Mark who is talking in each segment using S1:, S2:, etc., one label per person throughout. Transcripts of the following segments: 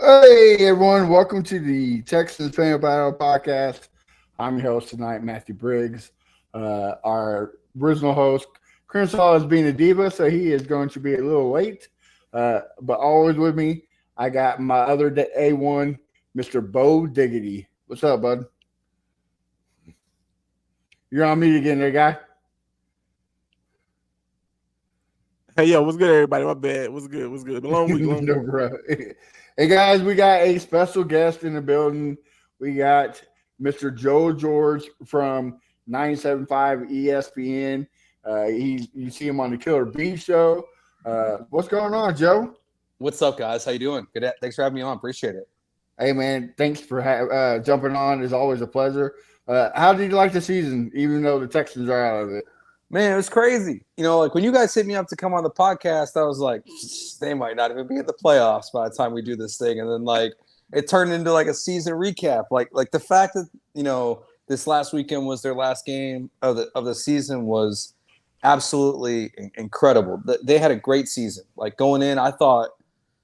S1: Hey everyone, welcome to the Texans Fan Battle Podcast. I'm your host tonight, Matthew Briggs. Our original host, Chris Hall, is being a diva, so he is going to be a little late. But always with me, I got my other A1, Mr. Bo Diggity. What's up, bud? You're on mute again there, guy.
S2: Hey, yo, what's good, everybody? My bad. What's good? What's good? Long week, long
S1: No,
S2: week.
S1: bro. Hey guys, we got a special guest in the building. We got Mr. Joe George from 975 ESPN. You see him on the Killer B show. What's going on, Joe?
S3: What's up, guys? How you doing? Good. Thanks for having me on. Appreciate it.
S1: Hey man, thanks for jumping on. It's always a pleasure. How did you like the season, even though the Texans are out of it?
S3: Man, it was crazy. Like when you guys hit me up to come on the podcast, I was like, they might not even be in the playoffs by the time we do this thing. And then it turned into like a season recap. Like the fact that, this last weekend was their last game of the season was absolutely incredible. They had a great season. Like going in, I thought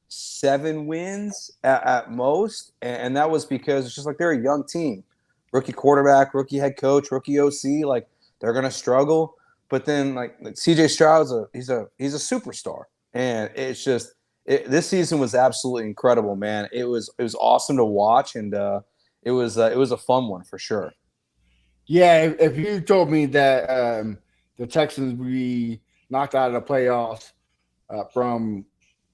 S3: 7 wins at most. And that was because it's just like they're a young team. Rookie quarterback, rookie head coach, rookie OC. Like they're going to struggle. But then, like C.J. Stroud's he's a superstar, and it's just this season was absolutely incredible, man. It was awesome to watch, and it was a fun one for sure.
S1: Yeah, if you told me that the Texans would be knocked out of the playoffs from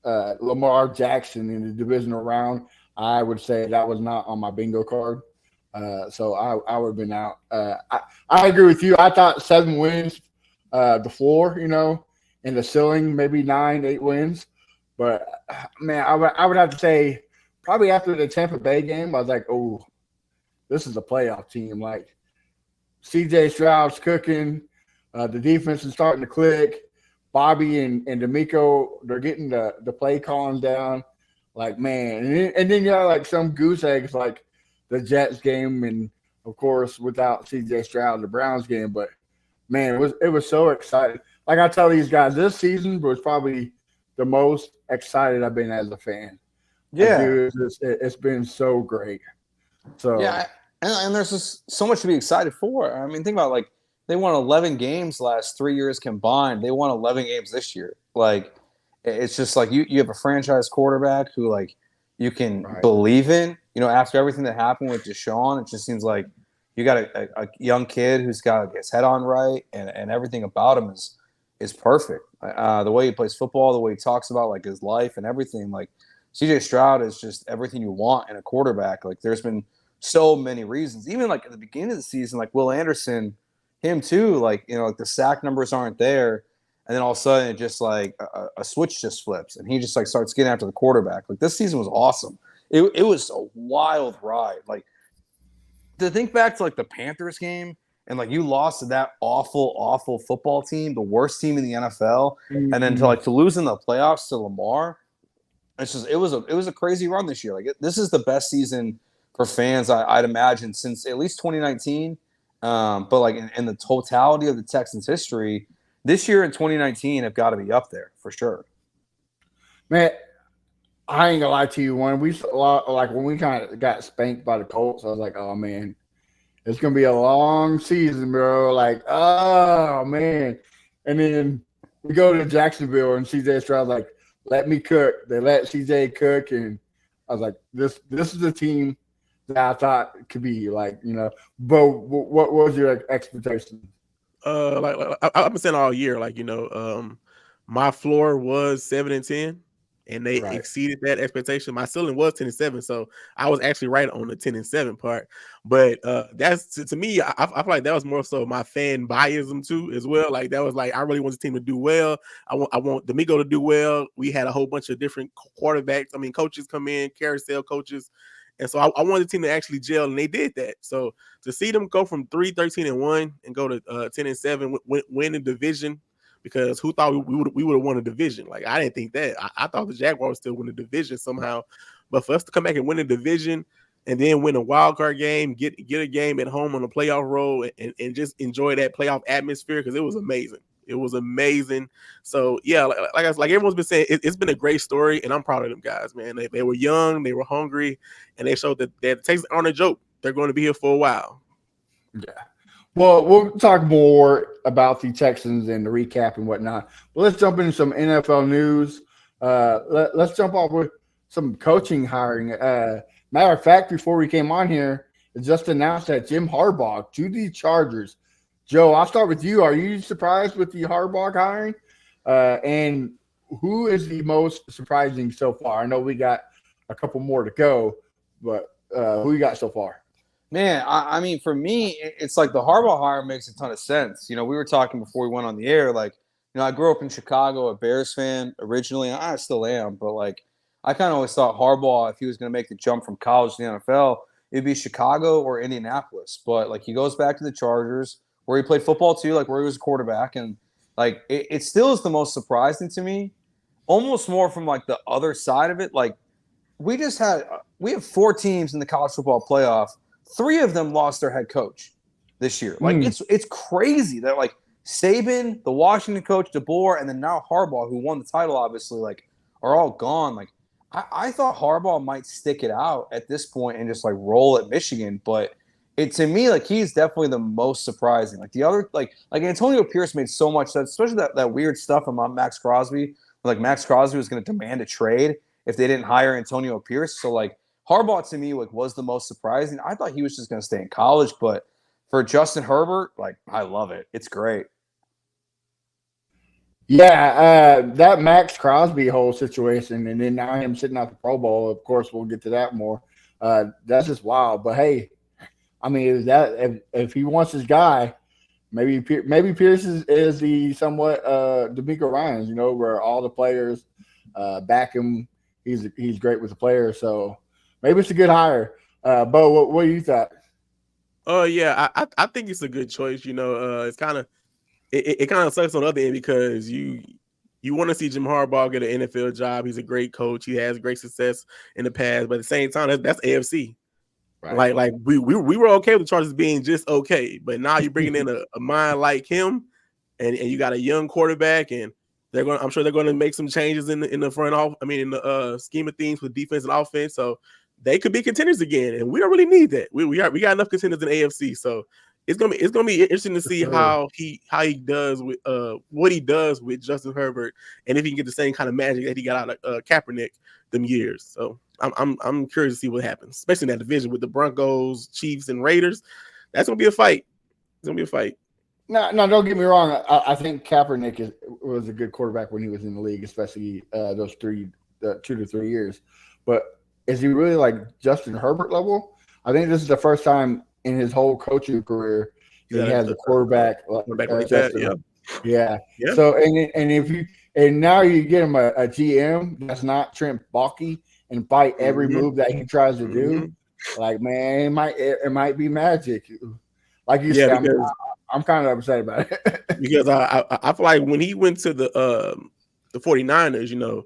S1: Lamar Jackson in the divisional round, I would say that was not on my bingo card. So I would have been out. I agree with you. I thought 7 wins. The floor, and the ceiling, maybe 9, 8 wins. But man, I would have to say probably after the Tampa Bay game, I was like, oh, this is a playoff team. Like CJ Stroud's cooking, the defense is starting to click. Bobby and D'Amico, they're getting the play calling down. Like man, and then you have like some goose eggs like the Jets game, and of course without CJ Stroud, the Browns game, but. Man, it was so exciting. Like I tell these guys, this season was probably the most excited I've been as a fan.
S3: Yeah,
S1: dude, it's been so great. So
S3: yeah, and there's just so much to be excited for. I mean, think about they won 11 games last 3 years combined. They won 11 games this year. Like it's just like you have a franchise quarterback who you can believe in. After everything that happened with Deshaun, it just seems like. You got a young kid who's got his head on right, and everything about him is perfect. The way he plays football, the way he talks about his life and everything. Like CJ Stroud is just everything you want in a quarterback. Like there's been so many reasons. Even at the beginning of the season, like Will Anderson, him too. The sack numbers aren't there, and then all of a sudden it just a switch just flips, and he just starts getting after the quarterback. Like this season was awesome. It was a wild ride. To think back to the Panthers game and you lost to that awful football team, the worst team in the NFL, and then to lose in the playoffs to Lamar, it's just it was a crazy run this year. This is the best season for fans I'd imagine since at least 2019. But in the totality of the Texans' history, this year and 2019 have got to be up there for sure.
S1: Man, I ain't gonna lie to you. When we kind of got spanked by the Colts, I was like, "Oh man, it's gonna be a long season, bro." Like, oh man. And then we go to Jacksonville, and CJ Stroud's like, "Let me cook." They let CJ cook, and I was like, "This is the team that I thought could be Bo, what was your expectation?"
S2: I've been saying all year, my floor was 7-10. And they exceeded that expectation. My ceiling was 10-7, so I was actually right on the 10-7 part. But that's to me, I feel like that was more so my fan biasm too, as well. Like that was I really want the team to do well. I want D'Amico to do well. We had a whole bunch of different quarterbacks. Coaches come in, carousel coaches, and so I wanted the team to actually gel, and they did that. So to see them go from 3-13-1 and go to 10-7, win the division. Because who thought we would have won a division? I didn't think that. I thought the Jaguars would still win the division somehow. But for us to come back and win the division and then win a wild card game, get a game at home on a playoff roll, and just enjoy that playoff atmosphere, because it was amazing. It was amazing. So yeah, like everyone's been saying, it's been a great story, and I'm proud of them guys, man. They were young, they were hungry, and they showed that the Texans aren't a joke. They're going to be here for a while.
S1: Yeah. Well, we'll talk more about the Texans and the recap and whatnot. But let's jump into some NFL news. Let's jump off with some coaching hiring. Matter of fact, before we came on here, it just announced that Jim Harbaugh to the Chargers. Joe, I'll start with you. Are you surprised with the Harbaugh hiring? And who is the most surprising so far? I know we got a couple more to go, but who you got so far?
S3: Man, I mean, for me, it's like the Harbaugh hire makes a ton of sense. We were talking before we went on the air. Like, I grew up in Chicago, a Bears fan originally. And I still am, but like, I kind of always thought Harbaugh, if he was going to make the jump from college to the NFL, it'd be Chicago or Indianapolis. But like, he goes back to the Chargers, where he played football too, like where he was a quarterback, and like it still is the most surprising to me, almost more from like the other side of it. Like, we have 4 teams in the college football playoff. 3 of them lost their head coach this year. Like, it's crazy that like Saban, the Washington coach, DeBoer, and then now Harbaugh, who won the title, obviously, like, are all gone. Like, I thought Harbaugh might stick it out at this point and just like roll at Michigan, but to me, like, he's definitely the most surprising. Like the other, like Antonio Pierce made so much sense, especially that weird stuff about Max Crosby. Like, Max Crosby was going to demand a trade if they didn't hire Antonio Pierce. So like, Harbaugh to me like was the most surprising. I thought he was just going to stay in college, but for Justin Herbert, like, I love it. It's great.
S1: Yeah, that Max Crosby whole situation, and then now him sitting out the Pro Bowl. Of course, we'll get to that more. That's just wild. But hey, I mean, if he wants his guy, maybe Pierce is the somewhat D'Amico Ryans, where all the players back him. He's great with the players, so maybe it's a good hire. Bo, what do you thought?
S2: Oh yeah, I think it's a good choice. It's kind of it kind of sucks on the other end because you want to see Jim Harbaugh get an NFL job. He's a great coach. He has great success in the past, but at the same time, that's AFC. Right. Like we were okay with the Chargers being just okay, but now you're bringing in a mind like him, and you got a young quarterback, and I'm sure they're going to make some changes in the front off. I mean, in the scheme of things with defense and offense, so they could be contenders again, and we don't really need that. We got enough contenders in AFC, so it's gonna be interesting to see how he does with what he does with Justin Herbert, and if he can get the same kind of magic that he got out of Kaepernick them years. So I'm curious to see what happens, especially in that division with the Broncos, Chiefs, and Raiders. That's gonna be a fight. It's gonna be a fight.
S1: No, don't get me wrong. I think Kaepernick was a good quarterback when he was in the league, especially those 2 to 3 years. But is he really like Justin Herbert level? I think this is the first time in his whole coaching career he has a quarterback like that. Yeah. So and now you get him a GM that's not Trent Baalke and fight every move that he tries to do. Like, man, it might be magic. Like you said, I'm kind of upset about it
S2: because I feel like when he went to the 49ers,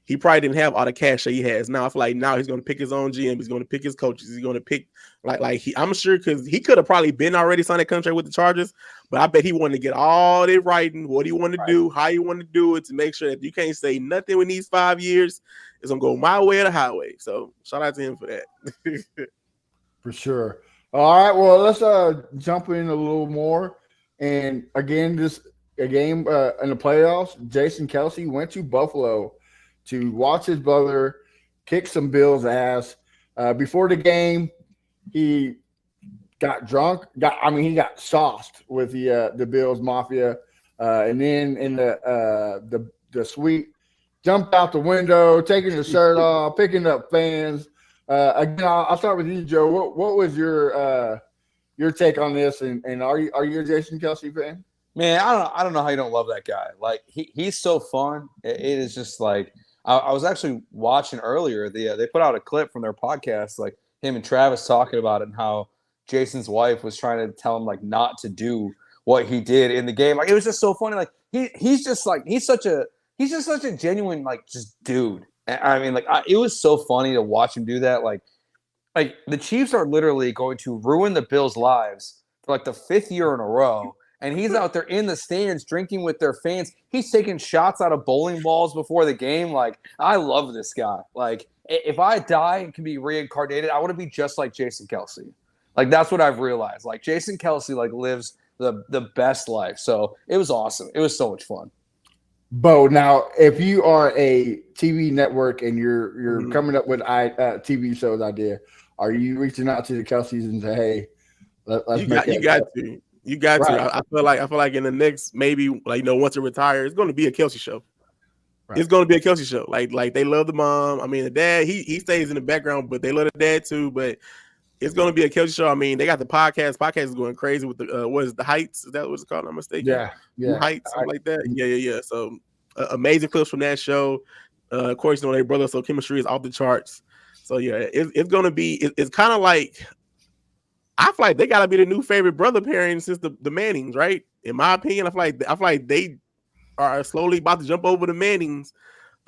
S2: he probably didn't have all the cash that he has now. I feel like now he's going to pick his own GM. He's going to pick his coaches. He's going to pick I'm sure because he could have probably been already signed a contract with the Chargers, but I bet he wanted to get all that writing, what he wanted to do, how he wanted to do it to make sure that you can't say nothing in these 5 years. It's going to go my way or the highway. So shout out to him for that.
S1: For sure. All right. Well, let's jump in a little more. And again, a game in the playoffs, Jason Kelce went to Buffalo to watch his brother kick some Bills' ass. Before the game, he got drunk. He got sauced with the Bills Mafia, and then in the suite, jumped out the window, taking his shirt off, picking up fans. Again, I'll start with you, Joe. What was your take on this? And are you a Jason Kelce fan?
S3: Man, I don't know how you don't love that guy. Like, he's so fun. It is just like I was actually watching earlier. They put out a clip from their podcast, like him and Travis talking about it and how Jason's wife was trying to tell him like not to do what he did in the game. Like, it was just so funny. Like he's just such a genuine like just dude. I mean, like it was so funny to watch him do that. Like the Chiefs are literally going to ruin the Bills' lives for like the 5th year in a row. and he's out there in the stands drinking with their fans. He's taking shots out of bowling balls before the game. Like, I love this guy. Like, if I die and can be reincarnated, I want to be just like Jason Kelce. Like, that's what I've realized. Like, Jason Kelce, like, lives the best life. So it was awesome. It was so much fun.
S1: Bo, now, if you are a TV network and you're coming up with TV shows idea, are you reaching out to the Kelce's and say, hey, let's
S2: you got to. You got right. to. I feel like in the next, maybe, like, once it retires, it's going to be a Kelce show. Right. It's going to be a Kelce show. Like they love the mom. I mean, the dad, he stays in the background, but they love the dad too. But it's going to be a Kelce show. I mean, they got the podcast. Podcast is going crazy with the what is the Heights? Is that what it's called? I'm mistaken.
S1: Yeah.
S2: Heights, something like that. Yeah. So amazing clips from that show. Of course, their brother, so chemistry is off the charts. So yeah, it's going to be. It's kind of like, I feel like they got to be the new favorite brother pairing since the Mannings, right? In my opinion, I feel like they are slowly about to jump over the Mannings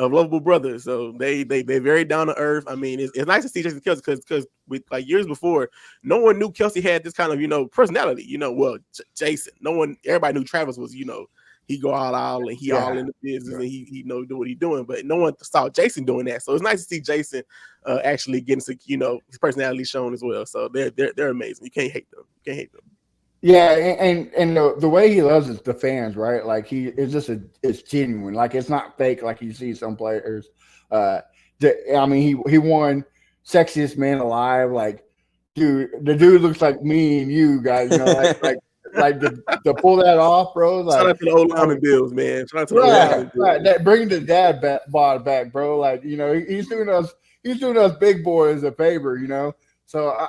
S2: of lovable brothers. So they're very down to earth. I mean, it's nice to see Jason Kelce because with like years before, no one knew Kelce had this kind of personality. Jason. Everybody knew Travis was he go all out and he all in the business and he do what he's doing, but no one saw Jason doing that. So it's nice to see Jason actually getting his personality shown as well. So they're amazing. You can't hate them.
S1: Yeah, and the way he loves the fans, right? Like it's genuine. Like it's not fake. Like you see some players. I mean, he won Sexiest Man Alive. Like, dude, the dude looks like me and you guys. Like to pull that off, bro. Like,
S2: shout out to the old lineman Bills, man. Shout out to the old lineman Bills.
S1: Right. That bring the dad bod back, bro. Like he's doing us big boys a favor, So I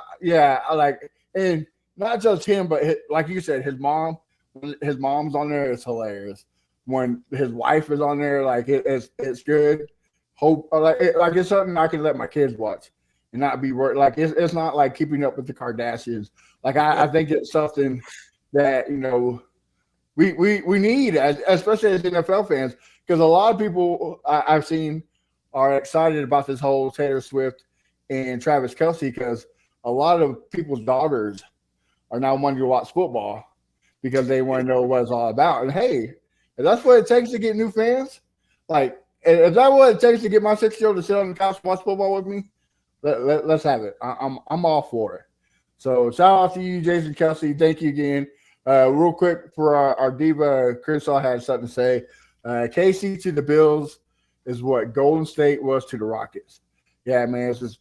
S1: like, and not just him, but like you said, his mom's on there. It's hilarious. When his wife is on there, like it's good. Hope like it's something I can let my kids watch and not be worried. Like it's not like Keeping Up with the Kardashians. Like I think it's something that we need, especially as NFL fans, because a lot of people I've seen are excited about this whole Taylor Swift and Travis Kelce because a lot of people's daughters are now wanting to watch football because they want to know what it's all about. And hey, if that's what it takes to get new fans, like if that's what it takes to get my 6-year-old to sit on the couch and watch football with me, let's have it. I'm all for it. So shout out to you, Jason Kelce. Thank you again. Real quick for our diva, Crenshaw had something to say. KC to the Bills is what Golden State was to the Rockets. Yeah, man, it's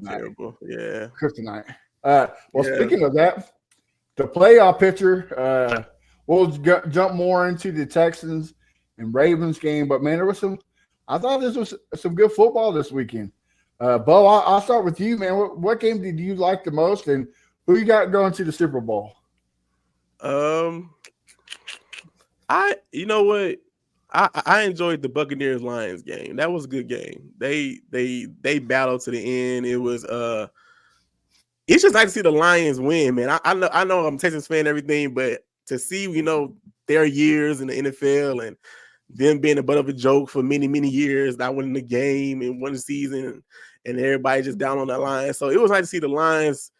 S2: terrible. Yeah,
S1: kryptonite. Speaking of that, the playoff picture. We'll jump more into the Texans and Ravens game, but man, I thought this was some good football this weekend. Bo, I'll start with you, man. What game did you like the most, and who you got going to the Super Bowl?
S2: I enjoyed the Buccaneers Lions game. That was a good game. They battled to the end. It was it's just nice to see the Lions win, man. I know I'm a Texans fan and everything, but to see their years in the NFL and them being a butt of a joke for many, many years, not winning the game and won the season, and everybody just down on that line. So it was nice to see the Lions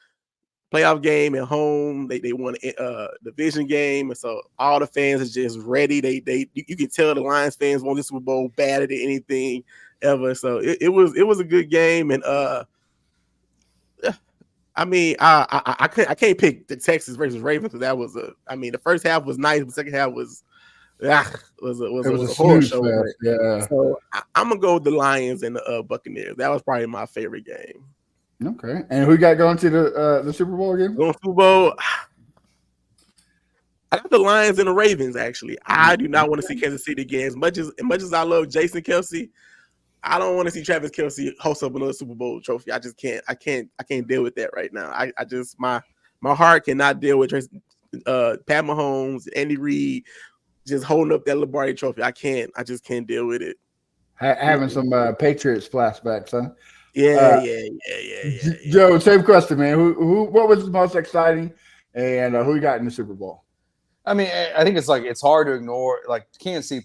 S2: playoff game at home. They won a division game, and so all the fans are just ready. You can tell the Lions fans won this Super Bowl badder than anything ever. So it was a good game, and I mean I can't pick the Texans versus Ravens because that was the first half was nice, but the second half was a horror show.
S1: Yeah.
S2: So I'm gonna go with the Lions and the Buccaneers. That was probably my favorite game.
S1: Okay. And who got going to the Super Bowl again?
S2: Going to Super Bowl. I got the Lions and the Ravens. Actually, I do not want to see Kansas City again. As much as I love Jason Kelce, I don't want to see Travis Kelce host up another Super Bowl trophy. I just can't. I can't deal with that right now. I just my heart cannot deal with Pat Mahomes, Andy Reid just holding up that Lombardi trophy. I just can't deal with it.
S1: Having some Patriots flashbacks, huh?
S2: Yeah.
S1: Joe, same question, man. What was the most exciting, and who you got in the Super Bowl?
S3: I mean, I think it's hard to ignore. Like Kansas City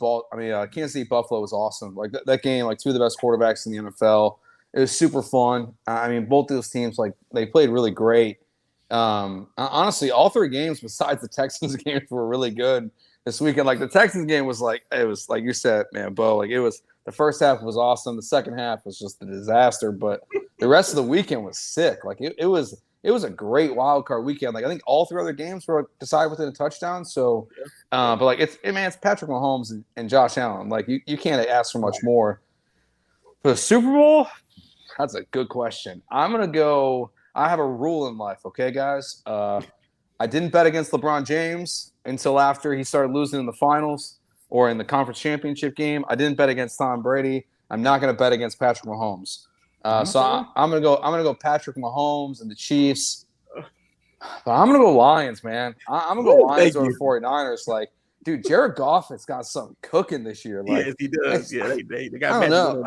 S3: Buffalo was awesome. Like that game, like two of the best quarterbacks in the NFL. It was super fun. I mean, both those teams they played really great. Honestly, all 3 games besides the Texans games were really good this weekend. Like the Texans game was like you said, man, Bo. Like it was the first half was awesome. The second half was just a disaster. But the rest of the weekend was sick. Like it was a great wild card weekend. Like I think all 3 other games were decided within a touchdown. So, but like it's Patrick Mahomes and Josh Allen. Like you can't ask for much more. For the Super Bowl, that's a good question. I'm gonna go. I have a rule in life, okay, guys. I didn't bet against LeBron James until after he started losing in the finals or in the conference championship game. I didn't bet against Tom Brady. I'm not going to bet against Patrick Mahomes. So I'm gonna go Patrick Mahomes and the Chiefs. But I'm gonna go Lions, man. I'm gonna go Lions over 49ers. Like, dude, Jared Goff has got something cooking this year. Like,
S2: yes, he does. Yeah, they got.
S3: I don't know.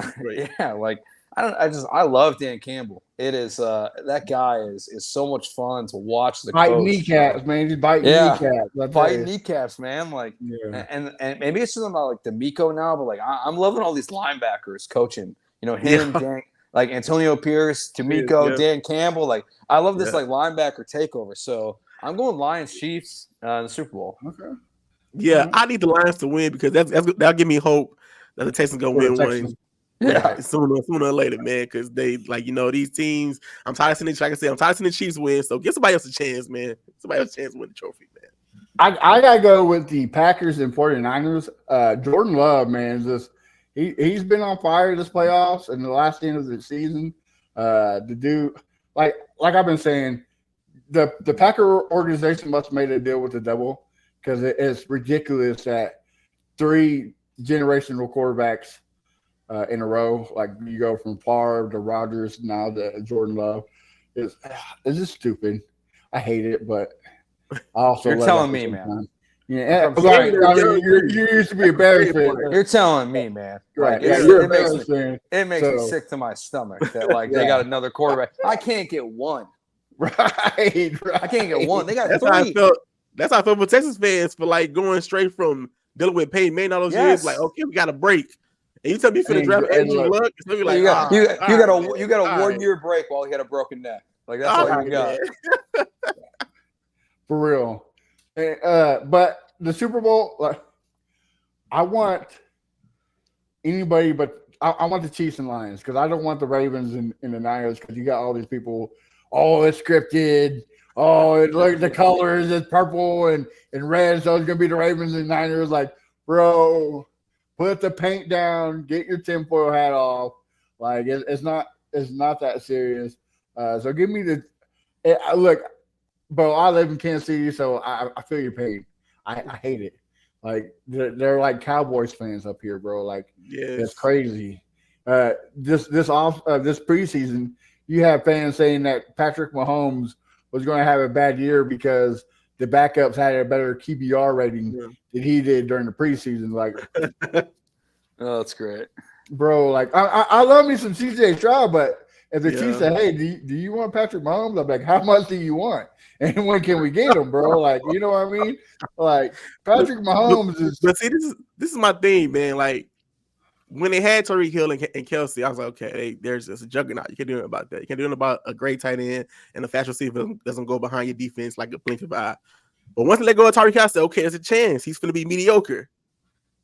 S3: Yeah, like I love Dan Campbell. It is that guy is so much fun to watch. The
S1: biting kneecaps, man. He's biting kneecaps.
S3: Biting kneecaps, man. Like, and maybe it's something about like D'Amico now, but like I'm loving all these linebackers coaching. You know, him, Dan, like Antonio Pierce, D'Amico, Dan Campbell. Like, I love this like linebacker takeover. So I'm going Lions Chiefs in the Super Bowl.
S1: Okay.
S2: Yeah, I need the Lions to win because that'll give me hope that the Texans gonna win one. Yeah, sooner or later, man. Because they these teams. I'm tired of seeing the Chiefs win. So give somebody else a chance, man. Somebody else a chance to win the trophy, man.
S1: I gotta go with the Packers and 49ers. Jordan Love, man, he's been on fire this playoffs and the last end of the season. The dude, like I've been saying, the Packer organization must have made a deal with the devil because it's ridiculous that 3 generational quarterbacks in a row, like you go from Favre to Rodgers now to Jordan Love, it's just stupid. I hate it, but I also
S3: you're telling me, man.
S1: Yeah, right. You used to be a Bears fan.
S3: You're telling me, man.
S1: Right?
S3: Like,
S1: you're a Bears fan.
S3: It makes me sick to my stomach that like they got another quarterback. I can't get one.
S1: Right.
S3: I can't get one. They got
S2: That's
S3: 3.
S2: How I felt. That's how I felt with Texas fans for like going straight from dealing with Peyton Manning all those years. Like, okay, we got a break. And you tell me for the draft Andrew Luck, it's gonna be like
S3: you got a 1 year break while he had a broken neck. Like that's all you got.
S1: For real. But the Super Bowl, like, I want anybody but I want the Chiefs and Lions because I don't want the Ravens and the Niners because you got all these people. Oh, it's scripted. Oh, look, the colors is purple and red, so it's gonna be the Ravens and Niners. Like, bro. Put the paint down. Get your tinfoil hat off. Like it's not that serious. So give me look, Bo. I live in Kansas City, so I feel your pain. I hate it. Like they're like Cowboys fans up here, bro. Like it's crazy. This preseason, you have fans saying that Patrick Mahomes was going to have a bad year because the backups had a better QBR rating than he did during the preseason. Like,
S3: oh, that's great,
S1: bro. Like, I love me some CJ Stroud, but if the Chiefs say, "Hey, do you want Patrick Mahomes?" I'm like, "How much do you want? And when can we get him, bro?" Like, you know what I mean? Like, Patrick Mahomes is.
S2: But see, this is my thing, man. Like, when they had Tyreek Hill and Kelsey, I was like, okay, there's a juggernaut. You can't do anything about that. You can't do anything about a great tight end and a fast receiver doesn't go behind your defense like a blink of an eye. But once they let go of Tyreek Hill, I said, okay, there's a chance. He's going to be mediocre.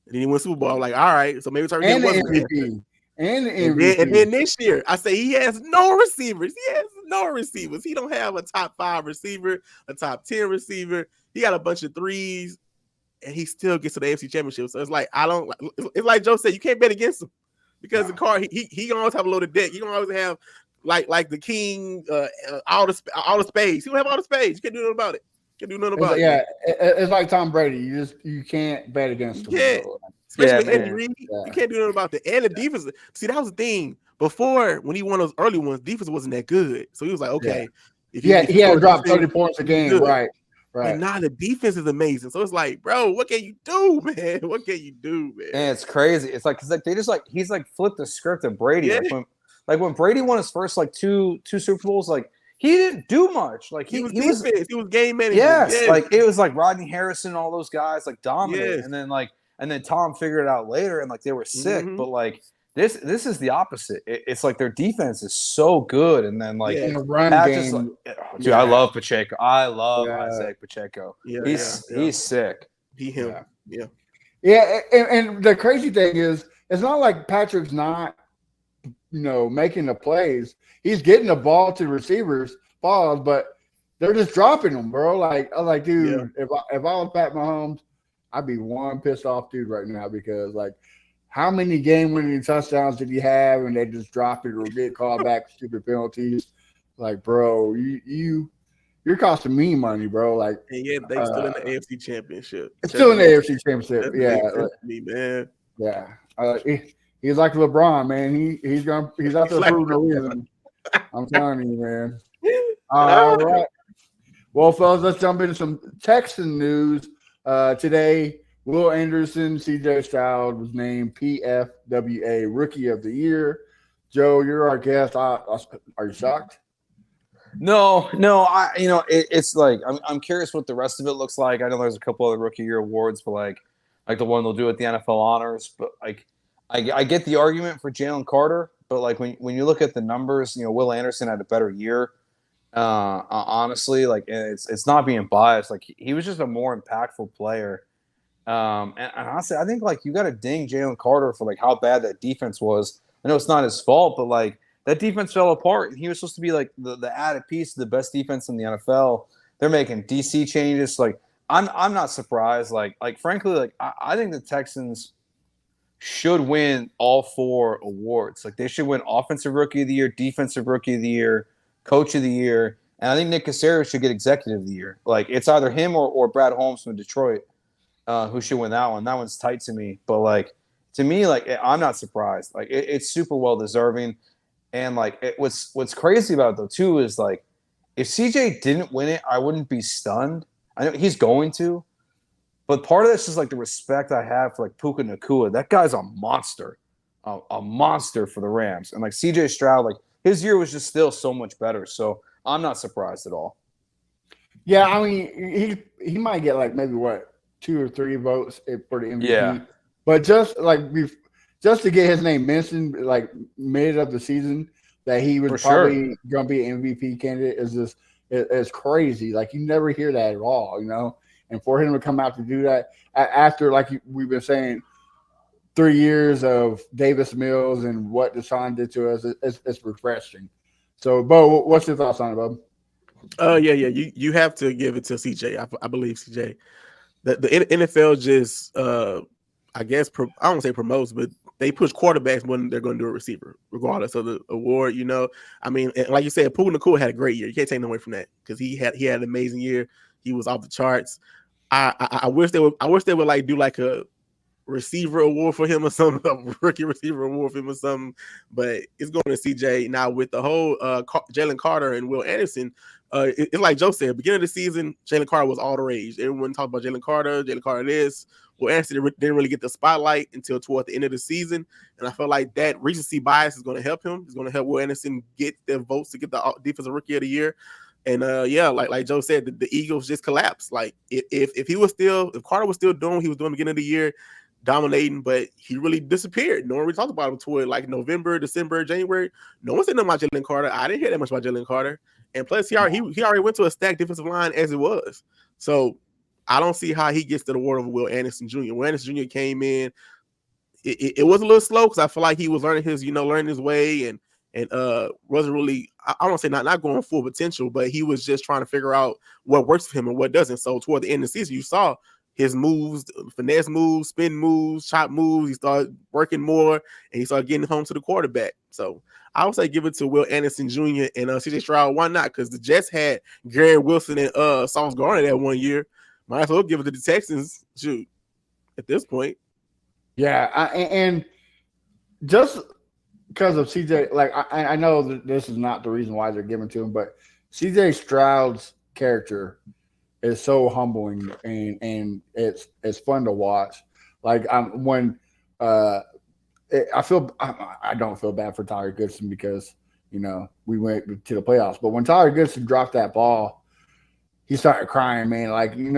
S2: And then he won Super Bowl. I'm like, all right, so maybe Tyreek Hill was MVP. And then this year, I say he has no receivers. He don't have a top 5 receiver, a top 10 receiver. He got a bunch of threes. And he still gets to the AFC Championship. So it's like it's like Joe said, you can't bet against him because the car he gonna always have a loaded deck. He gonna always have like the king, all the spades. He don't have all the spades. You can't do nothing about it.
S1: It's like Tom Brady. You can't bet against him.
S2: Yeah, especially Andy Reid. You can't do nothing about that. And the defense. See, that was the thing before when he won those early ones. Defense wasn't that good, so he was like, okay,
S1: if he had to drop 30 points a game, right.
S2: Right. And now the defense is amazing. So it's like, bro, what can you do, man? What can you do, man?
S3: And it's crazy. It's like they just like he's like flipped the script of Brady.
S2: Yeah.
S3: Like when Brady won his first like two Super Bowls, like he didn't do much. Like he was
S2: game manager.
S3: Yes, like it was like Rodney Harrison, all those guys like dominated. And then Tom figured it out later and like they were sick. But like This is the opposite. It's like their defense is so good, and then like
S1: in the run
S3: Pat
S1: game.
S3: just dude, I love Pacheco. I love Isaac Pacheco.
S2: Yeah,
S3: he's sick.
S2: Yeah.
S1: Yeah, and the crazy thing is, it's not like Patrick's not, making the plays. He's getting the ball to receivers, balls, but they're just dropping them, bro. Like I was like, dude, if I was Pat Mahomes, I'd be one pissed off dude right now because like, how many game-winning touchdowns did he have, and they just drop it or get called back stupid penalties? Like, bro, you're costing me money, bro. Like,
S2: and yet they still in the AFC Championship.
S1: It's still in the AFC Championship.
S2: That's me, man.
S1: Yeah. He's like LeBron, man. He's out there proving the reason. I'm telling you, man. All right. Well, fellas, let's jump into some Texan news. Today, Will Anderson, CJ Stroud was named PFWA Rookie of the Year. Joe, you're our guest. Are you shocked?
S3: No. It's like I'm curious what the rest of it looks like. I know there's a couple other Rookie Year awards, but like the one they'll do at the NFL Honors. But like, I get the argument for Jalen Carter, but like when you look at the numbers, Will Anderson had a better year. Honestly, like it's not being biased. Like he was just a more impactful player. And honestly, I think like you got to ding Jalen Carter for like how bad that defense was. I know it's not his fault, but like that defense fell apart. He was supposed to be like the added piece of the best defense in the NFL. They're making DC changes. Like I'm not surprised. Like frankly, like I think the Texans should win all 4 awards. Like they should win Offensive Rookie of the Year, Defensive Rookie of the Year, Coach of the Year, and I think Nick Caserio should get Executive of the Year. Like it's either him or Brad Holmes from Detroit who should win that one. That one's tight to me, but like to me, like I'm not surprised. Like it's super well deserving, and like what's crazy about it though too is like if CJ didn't win it, I wouldn't be stunned. I know he's going to, but part of this is like the respect I have for like Puka Nacua. That guy's a monster for the Rams, and like CJ Stroud, like his year was just still so much better. So I'm not surprised at all.
S1: Yeah, I mean he might get like maybe 2 or 3 votes for the MVP.
S3: Yeah.
S1: But just to get his name mentioned like mid of the season that he was probably going to be an MVP candidate is crazy. Like you never hear that at all, And for him to come out to do that after, like we've been saying, 3 years of Davis Mills and what Deshaun did to us, it's refreshing. So, Bo, what's your thoughts on it, Bob?
S2: Yeah. You have to give it to CJ. I believe CJ. The NFL just, I guess, I don't want to say promotes, but they push quarterbacks when they're going to do a receiver, regardless of the award. I mean, like you said, Puka Nacua had a great year. You can't take no away from that because he had an amazing year. He was off the charts. I wish they would like do like a receiver award for him or something, a rookie receiver award for him or something. But it's going to CJ now with the whole Jalen Carter and Will Anderson. It's like Joe said, beginning of the season, Jalen Carter was all the rage. Everyone talked about Jalen Carter this. Will Anderson didn't really get the spotlight until toward the end of the season. And I feel like that recency bias is going to help him. It's going to help Will Anderson get the votes to get the Defensive Rookie of the Year. And like Joe said, the Eagles just collapsed. Like if Carter was still doing what he was doing beginning of the year, dominating, but he really disappeared. No one really talked about him toward like November, December, January. No one said nothing about Jalen Carter. I didn't hear that much about Jalen Carter. And plus, he already went to a stacked defensive line as it was. So I don't see how he gets to the award of Will Anderson Jr. Will Anderson Jr. came in. It was a little slow because I feel like he was learning his way and wasn't really, I don't want to say not going full potential, but he was just trying to figure out what works for him and what doesn't. So toward the end of the season, you saw his moves, finesse moves, spin moves, chop moves. He started working more and he started getting home to the quarterback. So I would say give it to Will Anderson Jr. and CJ Stroud. Why not? Because the Jets had Gary Wilson and Sauce Gardner that 1 year. Might as well give it to the Texans. Shoot, at this point.
S1: Yeah, and just because of CJ, like I know that this is not the reason why they're giving to him, but CJ Stroud's character is so humbling and it's fun to watch. Like I don't feel bad for Tyler Goodson because we went to the playoffs, but when Tyler Goodson dropped that ball, he started crying, man. Like he's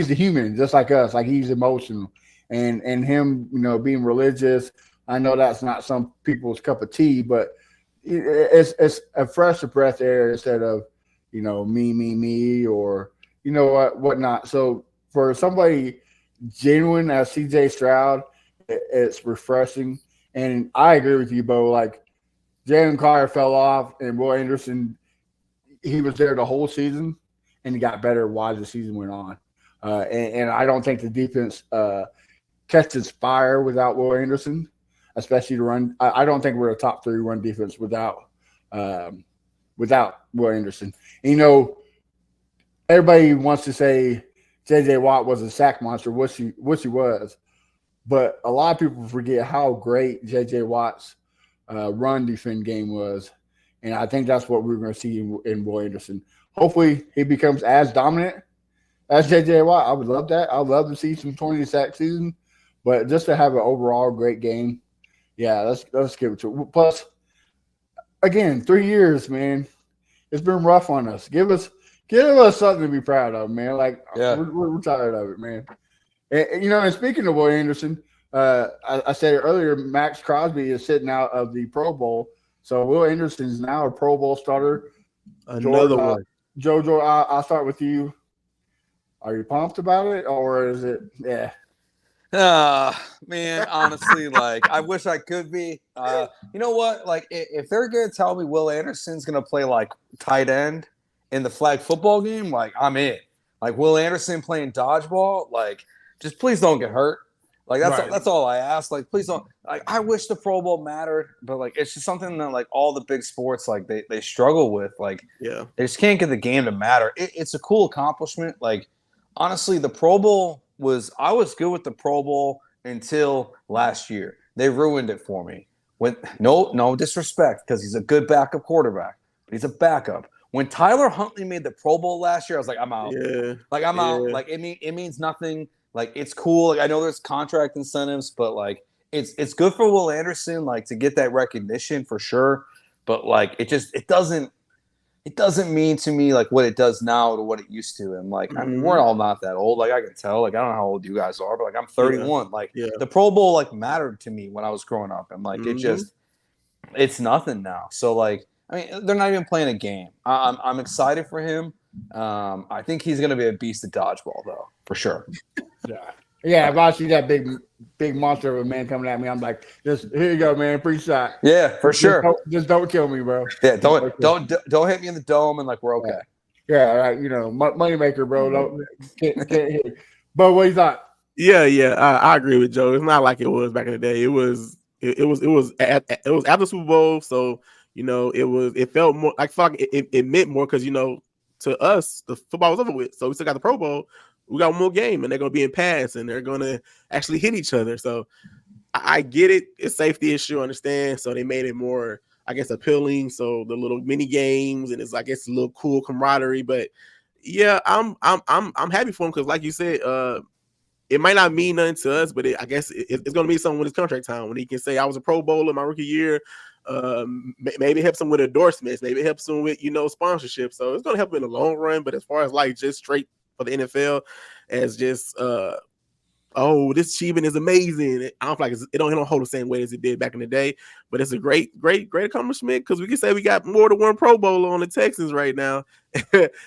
S1: a human just like us. Like he's emotional, and him, being religious. I know that's not some people's cup of tea, but it's a fresh breath air instead of, me, or whatnot. So for somebody genuine as CJ Stroud, it's refreshing. And I agree with you, Bo. Like Jalen Carter fell off, and Will Anderson, he was there the whole season, and he got better while the season went on. And I don't think the defense catches fire without Will Anderson, especially to run. I don't think we're a top 3 run defense without Will Anderson. And, everybody wants to say J.J. Watt was a sack monster, which he was. But a lot of people forget how great J.J. Watt's run defend game was. And I think that's what we're going to see in Will Anderson. Hopefully he becomes as dominant as J.J. Watt. I would love that. I would love to see some 20-sack season. But just to have an overall great game, yeah, let's give it to him. Plus, again, 3 years, man. It's been rough on us. Give us something to be proud of, man. Like, we're tired of it, man. And speaking of Will Anderson, I said it earlier, Max Crosby is sitting out of the Pro Bowl. So Will Anderson is now a Pro Bowl starter.
S2: Another one.
S1: George, I'll start with you. Are you pumped about it, or is it – yeah?
S3: Man, honestly, like, I wish I could be. You know what? Like, if they're going to tell me Will Anderson's going to play, like, tight end in the flag football game, like, I'm in. Like, Will Anderson playing dodgeball, like, just please don't get hurt. Like, that's all I ask. Like, please don't. Like, I wish the Pro Bowl mattered, but, like, it's just something that, like, all the big sports, like, they struggle with. Like, they just can't get the game to matter. It's a cool accomplishment. Like, honestly, the Pro Bowl I was good with the Pro Bowl until last year. They ruined it for me. With no disrespect, because he's a good backup quarterback, but he's a backup. When Tyler Huntley made the Pro Bowl last year, I was like, I'm out.
S2: Yeah.
S3: Like, I'm out. Like, it means nothing. Like, it's cool. Like, I know there's contract incentives, but like, it's good for Will Anderson, like, to get that recognition for sure. But like, it doesn't mean to me like what it does now to what it used to. And like, I mean, we're all not that old. Like, I can tell. Like, I don't know how old you guys are, but like, I'm 31. Like, the Pro Bowl like mattered to me when I was growing up, and like, it's nothing now. So like, I mean, they're not even playing a game. I'm excited for him. I think he's gonna be a beast at dodgeball, though, for sure.
S1: Yeah. If I see that big monster of a man coming at me, I'm like, just here you go, man, free shot.
S3: Yeah, for sure.
S1: Just don't kill me, bro.
S3: Yeah, don't hit me in the dome, and like, we're okay.
S1: Yeah, right. Moneymaker, bro. Can't hit. But what you thought?
S2: Yeah, I agree with Joe. It's not like it was back in the day. It was after Super Bowl, so it felt more like it meant more because to us the football was over with. So we still got the Pro Bowl. We got one more game, and they're going to be in pass, and they're going to actually hit each other. So I get it. It's a safety issue, I understand. So they made it more, I guess, appealing. So the little mini games, and it's, I guess, a little cool camaraderie. But yeah, I'm happy for him because, like you said, it might not mean nothing to us, but I guess it's going to be something with his contract time when he can say I was a Pro Bowler my rookie year. Maybe it helps him with endorsements. Maybe it helps him with sponsorship. So it's going to help him in the long run. But as far as like just straight for the NFL as just this achievement is amazing. I don't feel like it don't hold the same weight as it did back in the day, but it's a great accomplishment because we can say we got more than one Pro Bowler on the Texans right now.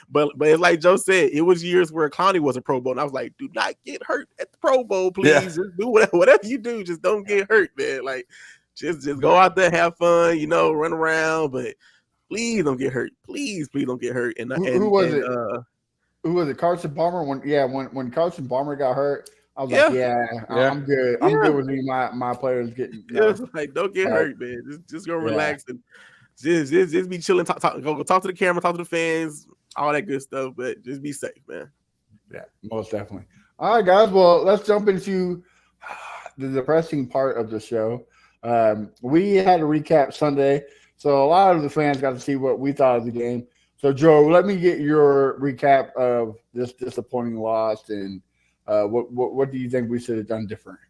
S2: but it's like Joe said, it was years where Clowney was a Pro Bowl, and I was like, do not get hurt at the Pro Bowl, please. Yeah. Just do whatever you do, just don't get hurt, man. Like just go out there, have fun, run around, but please don't get hurt. Please don't get hurt. And
S1: who was it? Who was it? Carson Palmer? When Carson Palmer got hurt, I was like, I'm good. I'm good with my players getting.
S2: Like, don't get hurt, man. Just go relax and just be chilling. Go talk to the camera, talk to the fans, all that good stuff. But just be safe, man.
S1: Yeah, most definitely. All right, guys. Well, let's jump into the depressing part of the show. We had a recap Sunday, so a lot of the fans got to see what we thought of the game. So, Joe, let me get your recap of this disappointing loss, and what do you think we should have done different?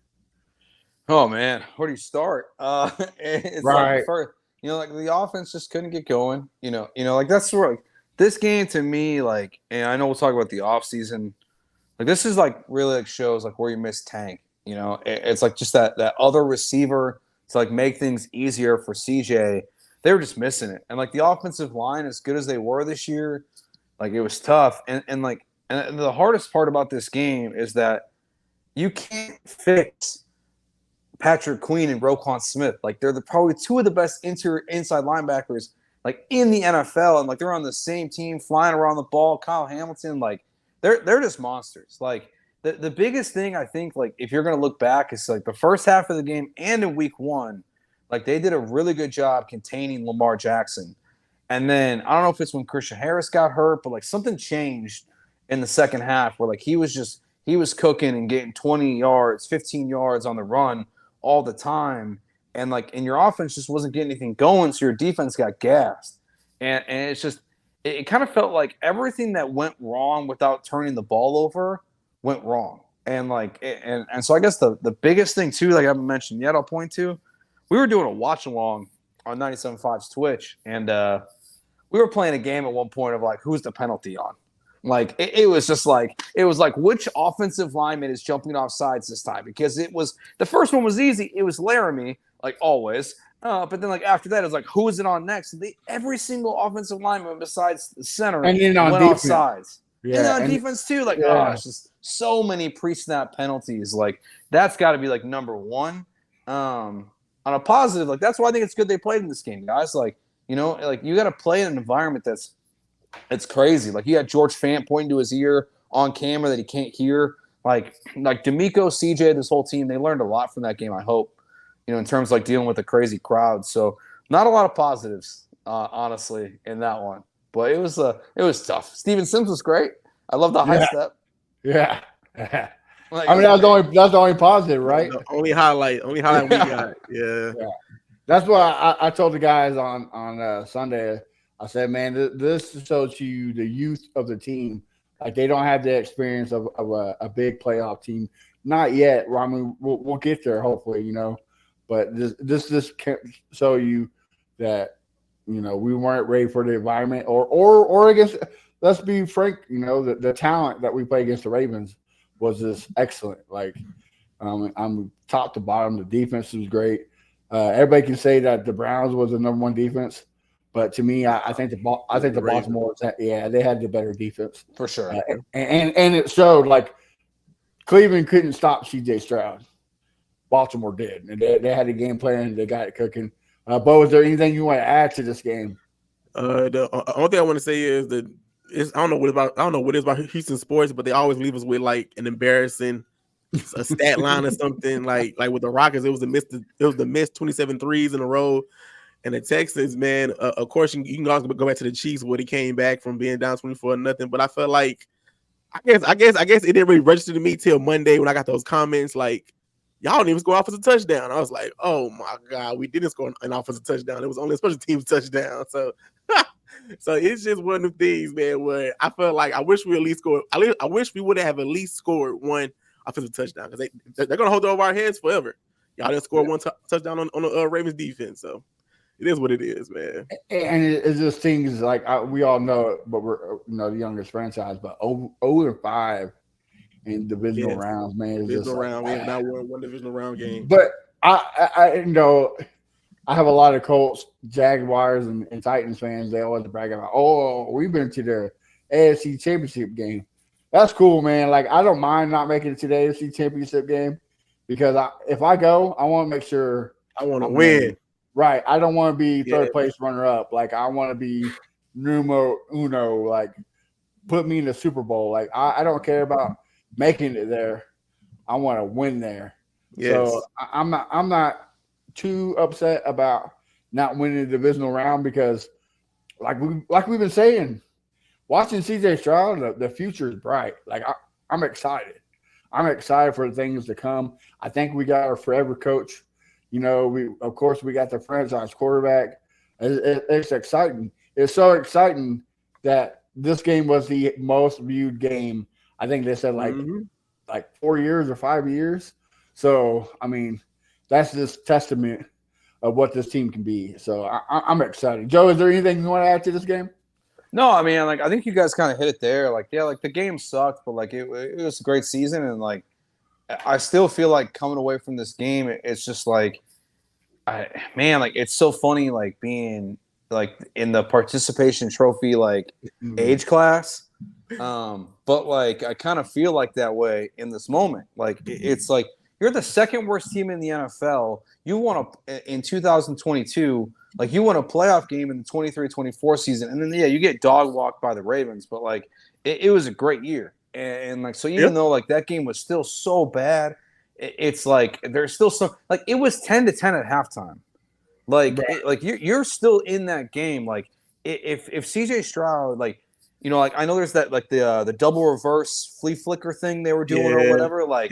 S3: Oh man, where do you start? It's
S1: right.
S3: Like first, like the offense just couldn't get going. Like that's where this game to me, like, and I know we'll talk about the offseason. Like this is like really like shows like where you miss Tank. You know, it's like just that other receiver to like make things easier for CJ. They were just missing it. And like the offensive line, as good as they were this year, like it was tough. And the hardest part about this game is that you can't fix Patrick Queen and Roquan Smith. Like they're probably two of the best inside linebackers like in the NFL, and like they're on the same team, flying around the ball. Kyle Hamilton, like they're just monsters. Like the biggest thing I think, like if you're gonna look back, is like the first half of the game and in week 1, like they did a really good job containing Lamar Jackson. And then I don't know if it's when Christian Harris got hurt, but like something changed in the second half where like he was cooking and getting 20 yards, 15 yards on the run all the time. And like, and your offense just wasn't getting anything going. So your defense got gassed. And it's just, it kind of felt like everything that went wrong without turning the ball over went wrong. And like, and so I guess the biggest thing too, like I haven't mentioned yet, I'll point to, we were doing a watch along on 97.5's Twitch. And we were playing a game at one point of like, who's the penalty on? Like it was just like, it was like which offensive lineman is jumping off sides this time? Because it was, the first one was easy. It was Laramie, like always. But then like after that, it was like, who is it on next? And every single offensive lineman besides the center
S1: and then
S3: went off sides.
S1: Yeah,
S3: and on defense too. Like, it's just so many pre-snap penalties. Like that's got to be like number one. On a positive, like that's why I think it's good they played in this game, guys. Like, you know, like you got to play in an environment it's crazy. Like you got George Fant pointing to his ear on camera that he can't hear. Like D'Amico, CJ, this whole team, they learned a lot from that game, I hope, you know, in terms of like dealing with a crazy crowd. So not a lot of positives, honestly, in that one. But it was tough. Steven Sims was great. I love the high step.
S1: Yeah.
S3: Like,
S1: I mean, that's the only positive, right?
S2: The only highlight we got. Yeah.
S1: That's why I told the guys on Sunday. I said, man, this shows you the youth of the team. Like they don't have the experience of a big playoff team, not yet. I mean, we'll get there hopefully, you know. But this can show you that, you know, we weren't ready for the environment, or I guess let's be frank, you know, the talent that we play against the Ravens was just excellent. Like I'm top to bottom. The defense was great. Everybody can say that the Browns was the number one defense. But to me, I think the Baltimore, they had the better defense
S3: for sure,
S1: and it showed. Like Cleveland couldn't stop C.J. Stroud, Baltimore did, and they had a game plan. They got it cooking. Bo, is there anything you want to add to this game?
S2: The only thing I want to say is that I don't know what it is about Houston sports, but they always leave us with like an embarrassing a stat line or something. Like with the Rockets, it was the missed 27 threes in a row. And the Texans, man, of course, you can also go back to the Chiefs where they came back from being down 24-0. But I felt like, I guess it didn't really register to me till Monday when I got those comments like, y'all didn't even score offensive touchdown. I was like, oh my God, we didn't score an offensive touchdown. It was only a special teams touchdown. So, so it's just one of the things, man, where I felt like I wish we at least scored. I wish we would have at least scored one offensive touchdown because they're gonna hold it over our heads forever. Y'all didn't score one touchdown on the Ravens defense, so. It is what it is, man.
S1: And it's just things like we all know it, but we're the youngest franchise. But 0-5 in divisional rounds, man.
S2: Divisional round, we have not won one divisional round game.
S1: But I have a lot of Colts, Jaguars, and Titans fans. They always brag about, we've been to the AFC Championship game. That's cool, man. Like I don't mind not making it to the AFC Championship game because if I go, I want to make sure
S2: I want to win.
S1: Right. I don't want to be third place runner up. Like I want to be numero uno. Like put me in the Super Bowl. Like I don't care about making it there. I want to win there. Yes. So I'm not too upset about not winning the divisional round because like we've been saying, watching CJ Stroud, the future is bright. Like I'm excited. I'm excited for the things to come. I think we got our forever coach. You know, we got the franchise quarterback. It's exciting. It's so exciting that this game was the most viewed game. I think they said like 4 years or 5 years. So, I mean, that's just testament of what this team can be. So, I'm excited. Joe, is there anything you want to add to this game?
S3: No, I mean, like I think you guys kind of hit it there. Like, yeah, like the game sucked, but like it was a great season, and like I still feel like coming away from this game, it's just like, it's so funny, like being like in the participation trophy, like age class. But like, I kind of feel like that way in this moment. Like, it's like you're the second worst team in the NFL. You won in 2022, like you won a playoff game in the 23-24 season. And then, you get dog walked by the Ravens, but like it was a great year. And like, so even though like that game was still so bad, it's like there's still some, like it was 10-10 at halftime. Like, like you're still in that game. Like if CJ Stroud, like, like I know there's that like the double reverse flea flicker thing they were doing or whatever. Like,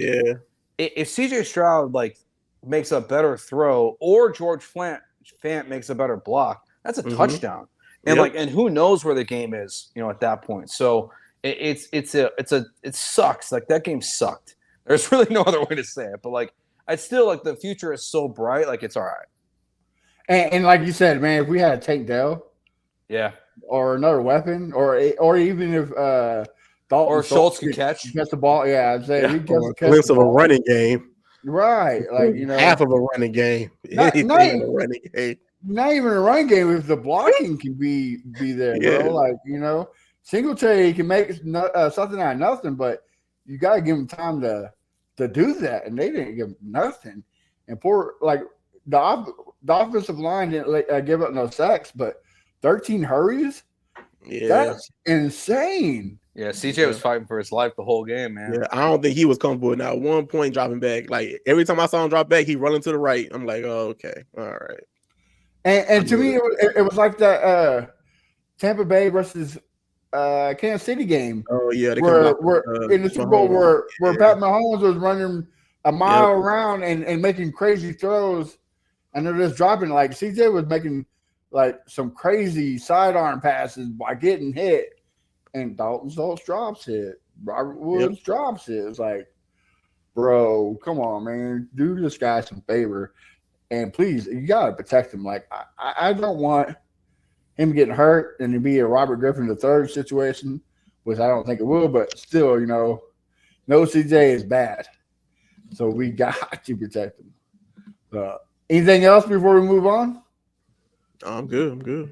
S3: if CJ Stroud like makes a better throw or George Fant makes a better block, that's a touchdown. And like, and who knows where the game is, at that point. So it sucks. Like that game sucked. There's really no other way to say it. But like, I still like the future is so bright. Like it's all right.
S1: And like you said, man, if we had a Tank Dell, or another weapon, or even if Dalton
S3: or Schultz could catch
S1: the ball, I'd say
S2: a glimpse of a running game,
S1: right? Like
S2: half of a running game,
S1: not even a running game if the blocking can be there, bro. Like Singletary can make something out of nothing, but you got to give him time to do that, and they didn't give him nothing. And the offensive line didn't give up no sacks, but 13 hurries? Yeah. That's insane.
S3: Yeah, CJ was fighting for his life the whole game, man.
S2: Yeah, I don't think he was comfortable with not one point dropping back. Like every time I saw him drop back, he running to the right. I'm like, oh, okay. All right.
S1: And to me, it was like that Tampa Bay versus Kansas City game.
S2: Oh, yeah.
S1: Where in the Super Bowl where Pat Mahomes was running a mile around and making crazy throws. And they're just dropping. Like CJ was making like some crazy sidearm passes by getting hit, and Dalton Schultz drops it. Robert Woods drops it. It's like, bro, come on, man, do this guy some favor, and please, you gotta protect him. Like I don't want him getting hurt and to be a Robert Griffin III situation, which I don't think it will, but still, no CJ is bad, so we got to protect him. Anything else before we move on?
S2: I'm good.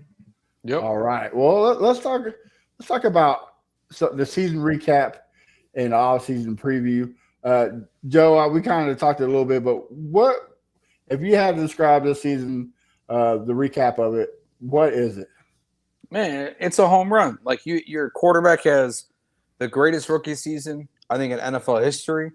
S3: Yep.
S1: All right. Well, let's talk about the season recap and off-season preview. Joe, we kind of talked a little bit, but what if you had to describe this season, the recap of it? What is it?
S3: Man, it's a home run. Like your quarterback has the greatest rookie season I think in NFL history.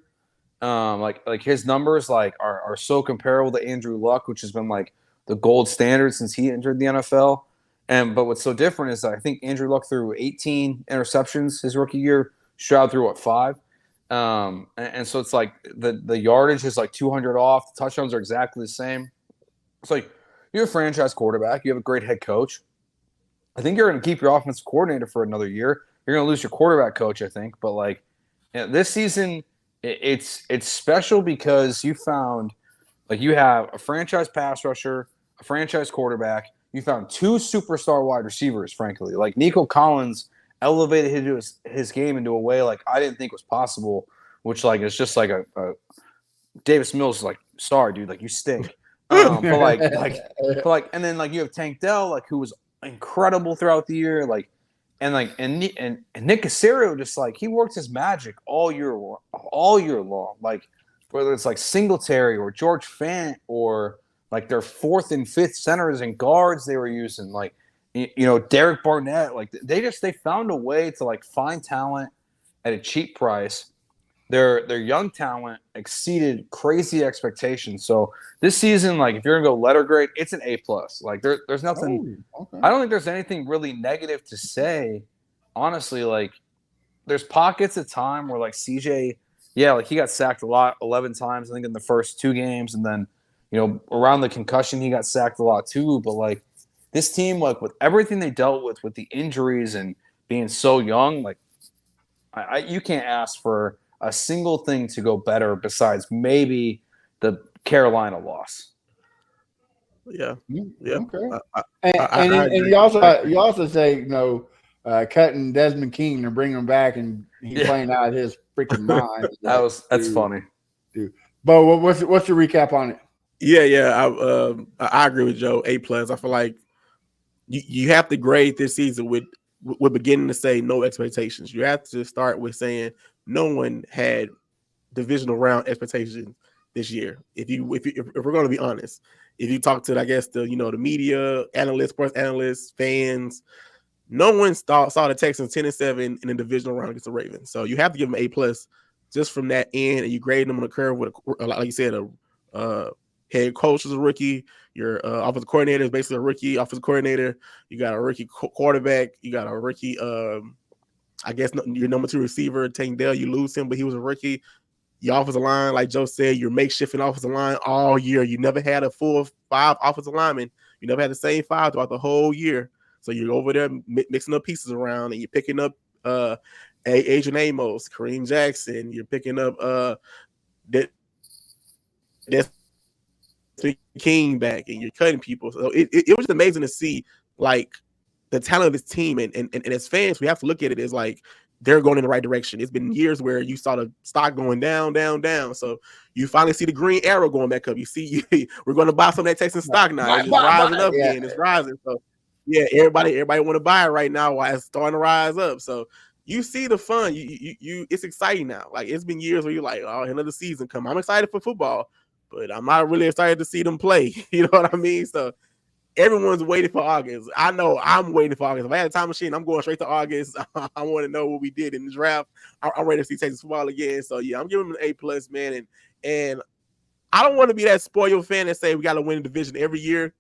S3: Like his numbers are so comparable to Andrew Luck, which has been like the gold standard since he entered the NFL. But what's so different is I think Andrew Luck threw 18 interceptions his rookie year. Stroud threw 5. And so it's like the yardage is like 200 off. The touchdowns are exactly the same. It's like you're a franchise quarterback. You have a great head coach. I think you're going to keep your offensive coordinator for another year. You're going to lose your quarterback coach, I think. But like this season, it's special because you found like you have a franchise pass rusher, a franchise quarterback. You found 2 superstar wide receivers, frankly. Like Nico Collins elevated his game into a way like I didn't think was possible, which like it's just like a Davis Mills is like, sorry, dude, like you stink. But and then like you have Tank Dell, like who was incredible throughout the year, and Nick Caserio just like he works his magic all year long. Like whether it's like Singletary or George Fant or like their 4th and 5th centers and guards they were using, like Derek Barnett, like they found a way to like find talent at a cheap price. Their young talent exceeded crazy expectations. So this season, like if you're gonna go letter grade, it's an A+. Like there's nothing. Oh, okay. I don't think there's anything really negative to say. Honestly, like there's pockets of time where like CJ, like he got sacked a lot, 11 times I think in the first 2 games, and then around the concussion he got sacked a lot too. But like this team, like with everything they dealt with the injuries and being so young, like you can't ask for a single thing to go better besides maybe the Carolina loss.
S2: Yeah.
S1: Okay. And you also say cutting Desmond King and bringing him back and he's playing out of his freaking mind.
S3: That's funny.
S1: dude. But what's your recap on it?
S2: Yeah. I agree with Joe. A+. I feel like you have to grade this season with beginning to say no expectations. You have to start with saying no one had divisional round expectations this year. If we're going to be honest, if you talk to, I guess, the media, analysts, sports analysts, fans, no one saw the Texans 10-7 in the divisional round against the Ravens. So you have to give them A+ just from that end, and you grade them on the curve with, like you said, a head coach is a rookie. Your offensive coordinator is basically a rookie offensive coordinator. You got a rookie quarterback. You got a rookie, I guess, your number 2 receiver, Tank Dell. You lose him, but he was a rookie. Your offensive line, like Joe said, you're makeshifting offensive line all year. You never had a full 5 offensive linemen. You never had the same 5 throughout the whole year. So you're over there mixing up pieces around, and you're picking up Adrian Amos, Kareem Jackson. You're picking up that King back, and you're cutting people. So it was just amazing to see, like, the talent of this team. And as fans, we have to look at it as like they're going in the right direction. It's been years where you saw the stock going down. So you finally see the green arrow going back up. You see, we're going to buy some of that Texas stock now. It's rising up again. It's rising. So yeah, everybody want to buy it right now while it's starting to rise up. So you see the fun. You it's exciting now. Like, it's been years where you're like, oh, another season come. I'm excited for football, but I'm not really excited to see them play. You know what I mean? So everyone's waiting for August. I know I'm waiting for August. If I had a time machine, I'm going straight to August. I want to know what we did in the draft. I'm ready to see Texas football again. So yeah, I'm giving them an A+, man. And I don't want to be that spoiled fan that say we got to win a division every year,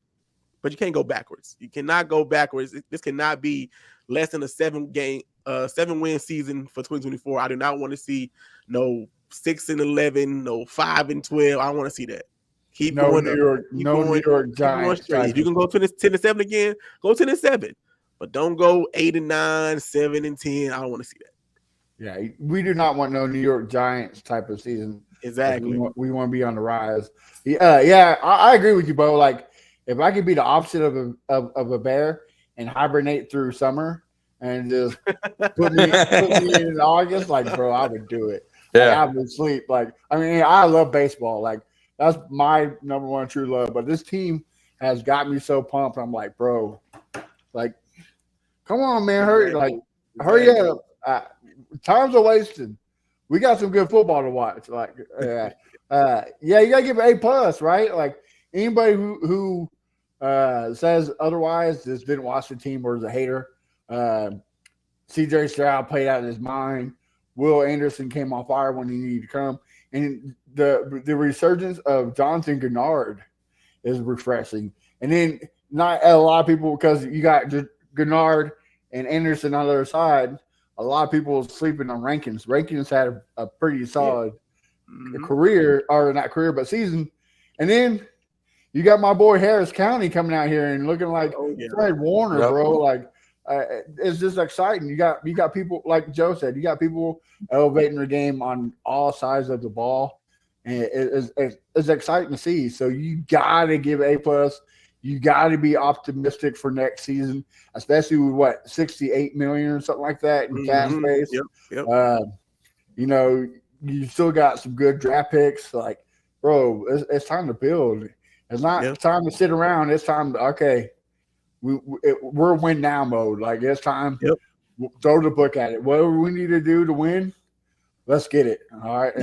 S2: but you can't go backwards. You cannot go backwards. This cannot be less than a 7-win season for 2024. I do not want to see no 6-11, no 5-12. I don't want to see that. Keep going. New York Giants. If you can go to this 10-7 again, go 10-7. But don't go 8-9, 7-10. I don't want to see that.
S1: Yeah, we do not want no New York Giants type of season.
S2: Exactly.
S1: We want to be on the rise. Yeah, I agree with you, Bo. Like, if I could be the opposite of a bear and hibernate through summer and just put me in August, like, bro, I would do it.
S3: Yeah,
S1: like, I would sleep. Like, I mean, I love baseball. Like, that's my number one true love. But this team has got me so pumped. I'm like, bro, like, come on, man, hurry up. Time's a wasted. We got some good football to watch. Like, yeah, you gotta give it A+, right? Like, anybody who says otherwise just didn't watch the team or is a hater. CJ Stroud played out of his mind. Will Anderson came on fire when he needed to come. And the resurgence of Jonathan Gennard is refreshing. And then not a lot of people, because you got Gennard and Anderson on the other side, a lot of people sleeping on Rankins. Rankins had a pretty solid career, or not career, but season. And then you got my boy Harris County coming out here and looking like Fred Warner, bro. Like, it's just exciting. You got people, like Joe said, you got people elevating their game on all sides of the ball, and it's exciting to see. So you got to give A+. You got to be optimistic for next season, especially with $68 million or something like that in cap space.
S2: Yep.
S1: You still got some good draft picks. Like, bro, it's time to build. It's not time to sit around. It's time to, we're win now mode. Like, it's time. Throw the book at it. Whatever we need to do to win, let's get it. All right.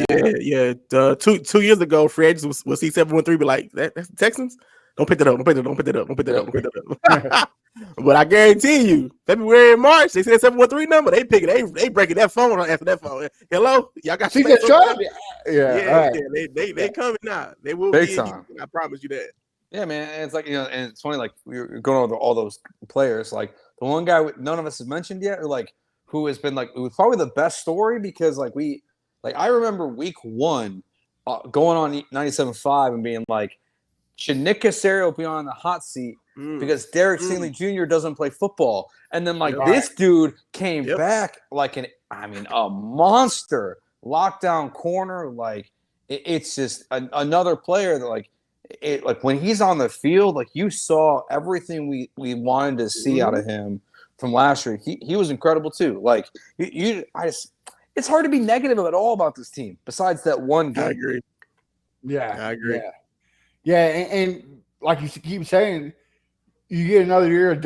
S2: Yeah. 2 years ago, free agents was see 713 be like, that's the Texans. Don't pick that up. But I guarantee you, February and March, they said 713 number. They pick it. They breaking that phone after that phone. Hello, y'all got
S1: CJ Stroud?
S2: They coming now. They will
S3: big
S2: be.
S3: time.
S2: I promise you that.
S3: Yeah, man. And it's like, and it's funny, like, we were going over all those players. Like, the one guy none of us has mentioned yet, or like, who has been like, it was probably the best story, because I remember week 1 going on 97.5 and being like, should Nick Caserio be on the hot seat because Derek Stingley Jr. doesn't play football? And then this dude came back like a monster lockdown corner. Like, it's just another player that like when he's on the field, like, you saw everything we wanted to see out of him from last year. He was incredible too. Like, it's hard to be negative at all about this team besides that one game.
S2: I agree.
S1: Yeah,
S2: I agree.
S1: And like you keep saying, you get another year of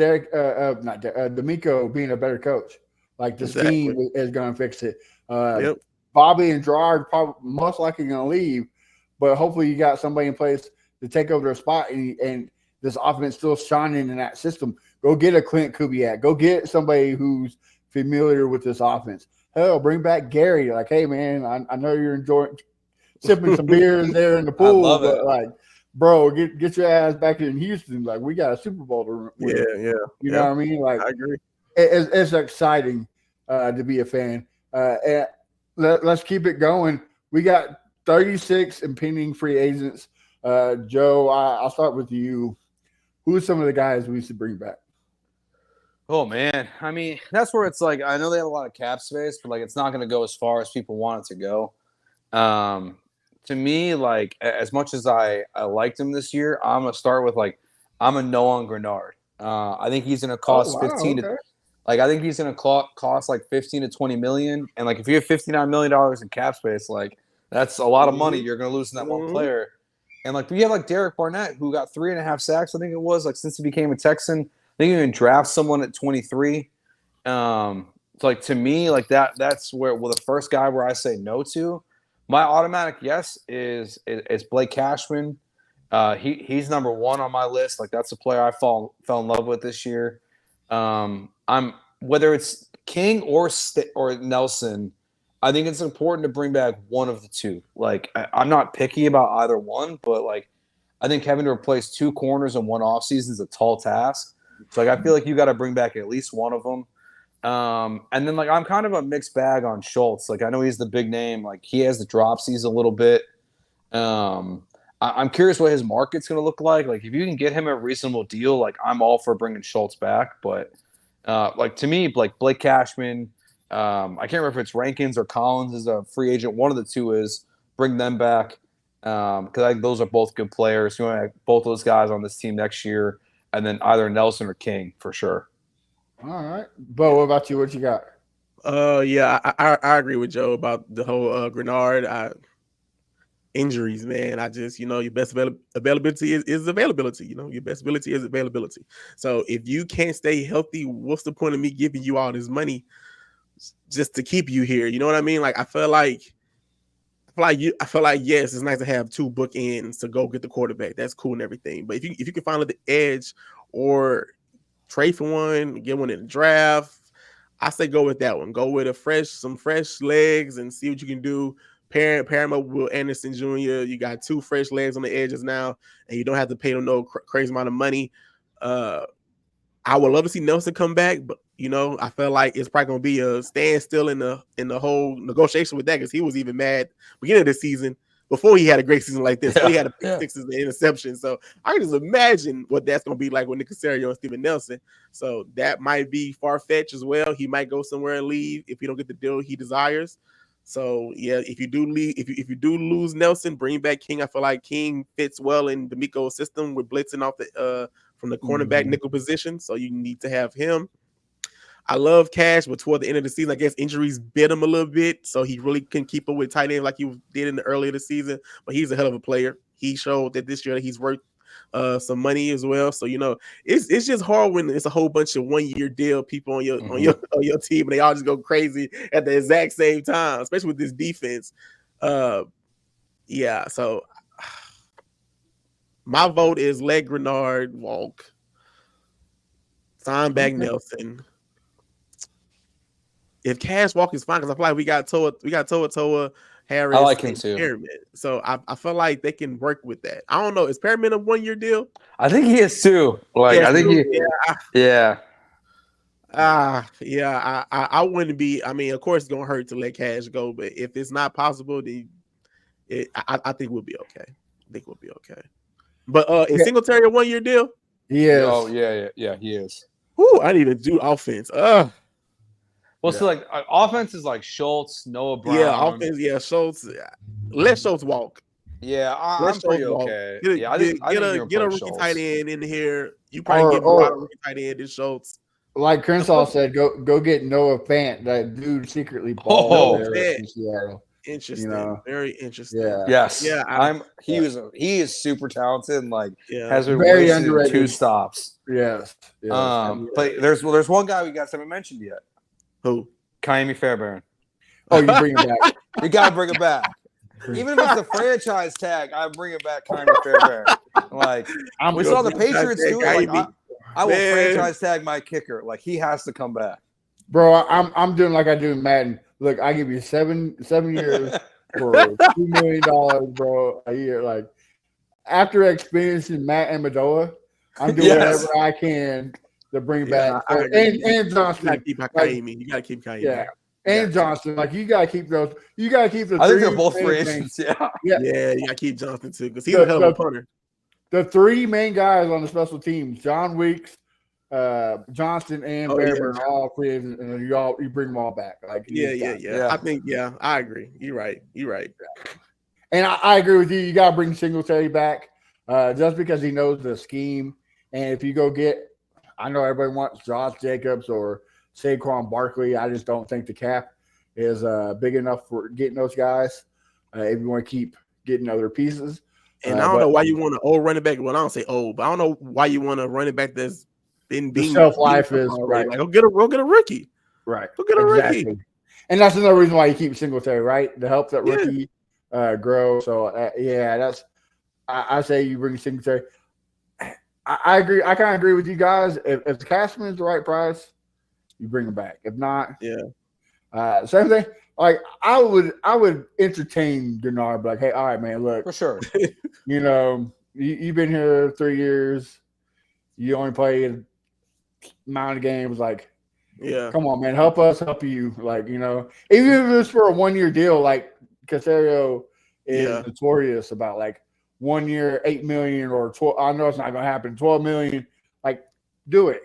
S1: D'Amico being a better coach. Like the scheme is going to fix it.
S2: Yep.
S1: Bobby and Gerard probably most likely going to leave, but hopefully you got somebody in place to take over their spot, and this offense still shining in that system. Go get a Clint Kubiak. Go get somebody who's familiar with this offense. Hell, bring back Gary. Like, hey man, I know you're enjoying sipping some beers there in the pool, but like, bro, get your ass back in Houston. Like, we got a Super Bowl to win.
S2: Yeah.
S1: You know what I mean? Like,
S2: I agree.
S1: It's exciting to be a fan. And let's keep it going. We got 36 impending free agents. Joe, I'll start with you. Who are some of the guys we should bring back?
S3: Oh man, I mean, that's where it's like, I know they have a lot of cap space, but like it's not going to go as far as people want it to go. To me, like as much as I liked him this year, I'm gonna start with like I'm a no on Grenard. I think he's going to cost 15 to like I think he's going to cost like 15 to 20 million, and like if you have $59 million in cap space, like that's a lot of money you're going to lose in that one player. And like we have like Derek Barnett, who got 3.5 sacks, I think it was, like since he became a Texan. I think you can draft someone at 23. So like to me, like that's where the first guy where I say no to. My automatic yes is Blake Cashman. He's number one on my list. Like that's a player I fell in love with this year. I'm whether it's King or Nelson, I think it's important to bring back one of the two. Like I'm not picky about either one, but like I think having to replace two corners in one offseason is a tall task. So like I feel like you got to bring back at least one of them. And then like I'm kind of a mixed bag on Schultz. Like I know he's the big name. Like he has the dropsies a little bit. I'm curious what his market's going to look like. Like if you can get him a reasonable deal, like I'm all for bringing Schultz back. But like to me, like Blake Cashman, I can't remember if it's Rankins or Collins is a free agent. One of the two is bring them back because I think those are both good players. You want to have both those guys on this team next year, and then either Nelson or King for sure.
S1: All right, Bo, what about you? What you got?
S2: Yeah, I agree with Joe about the whole Grenard. Injuries, man. I just, your best availability is availability. Your best ability is availability. So if you can't stay healthy, what's the point of me giving you all this money just to keep you here? You know what I mean? Like I feel like yes, it's nice to have two bookends to go get the quarterback. That's cool and everything. But if you can find the edge or trade for one, get one in the draft, I say go with that one. Go with some fresh legs and see what you can do. Pair him up with Will Anderson Jr. You got two fresh legs on the edges now, and you don't have to pay them no crazy amount of money. I would love to see Nelson come back, but I feel like it's probably gonna be a standstill in the whole negotiation with that because he was even mad beginning of the season before he had a great season like this. Before he had a pick sixes and interception. So I can just imagine what that's gonna be like with Nick Caserio and Steven Nelson. So that might be far-fetched as well. He might go somewhere and leave if he don't get the deal he desires. So yeah, if you do lose Nelson, bring back King. I feel like King fits well in D'Amico's system with blitzing off from the cornerback nickel position. So you need to have him. I love Cash, but toward the end of the season, I guess injuries bit him a little bit, so he really couldn't keep up with tight end like he did in the early of the season. But he's a hell of a player. He showed that this year that he's worth some money as well. So it's just hard when it's a whole bunch of 1 year deal people on your team and they all just go crazy at the exact same time, especially with this defense. Yeah. So my vote is let Grenard walk, sign back Nelson. If Cash walk is fine, because I feel like we got Toa, Harris.
S3: I like him too.
S2: Perriman. So I feel like they can work with that. I don't know. Is Perriman a 1 year deal?
S3: I think he is too. Like I think
S2: yeah. I wouldn't be. I mean, of course, it's gonna hurt to let Cash go, but if it's not possible, then I think we'll be okay. But is Singletary a 1 year deal?
S1: Yes.
S3: Oh yeah, he is.
S2: Ooh, I need to do offense.
S3: So like offense is like Schultz, Noah Brown.
S2: Yeah, offense. Yeah, Schultz. Let Schultz walk.
S3: Yeah, I'm pretty okay.
S2: I think get a rookie tight end in here. You probably get more out of rookie tight end than Schultz.
S1: Like Crenshaw said, go get Noah Fant. That dude secretly balled there in Seattle.
S2: Interesting. Very interesting.
S1: Yeah.
S3: Yes.
S2: Yeah.
S3: He is super talented and like has been
S1: very
S3: wasted
S1: underrated.
S3: in 2 stops.
S1: Yes.
S3: But there's one guy we guys haven't mentioned yet.
S2: Who?
S3: Kaimi Fairbairn.
S1: Oh, you bring him back.
S3: You gotta bring it back. Even if it's the franchise tag, I bring it back Kaimi Fairbairn. Like we saw the Patriots do it. Like I will franchise tag my kicker. Like he has to come back.
S1: Bro, I'm doing like I do in Madden. Look, I give you 7 years for $2 million, bro, a year. Like after experiencing Matt Amendola, I'm doing whatever I can to bring back and Johnston.
S2: You gotta keep Kaimi.
S1: Yeah. And Johnston, like you gotta keep those. You gotta keep the.
S3: I think they're both free agents.
S2: Yeah, you gotta keep Johnston too because he's a hell of a punter.
S1: The 3 main guys on the special teams: John Weeks, Johnston, and Fairbairn, are all free agents, and you bring them all back. Like
S2: I think I agree. You're right.
S1: And I agree with you. You gotta bring Singletary back, just because he knows the scheme. And if you go get, I know everybody wants Josh Jacobs or Saquon Barkley. I just don't think the cap is big enough for getting those guys. If you want to keep getting other pieces,
S2: and I don't know why you want an old running back. Well, I don't say old, but I don't know why you want a running back that's been being
S1: shelf life is right.
S2: Like, go get a rookie,
S1: right?
S2: Go get a rookie,
S1: and that's another reason why you keep Singletary, right? To help that rookie grow. So that's I say you bring Singletary. I agree. I kind of agree with you guys. If the Cashman is the right price, you bring him back. If not, same thing. Like I would entertain Gennard, like, hey, all right, man, look,
S3: for sure.
S1: You've been here 3 years. You only played amount of games. Like, come on, man, help us, help you. Like, even if it's for a 1 year deal, like Casario is notorious about like 1 year, $8 million or 12. I know it's not going to happen. $12 million. Like, do it.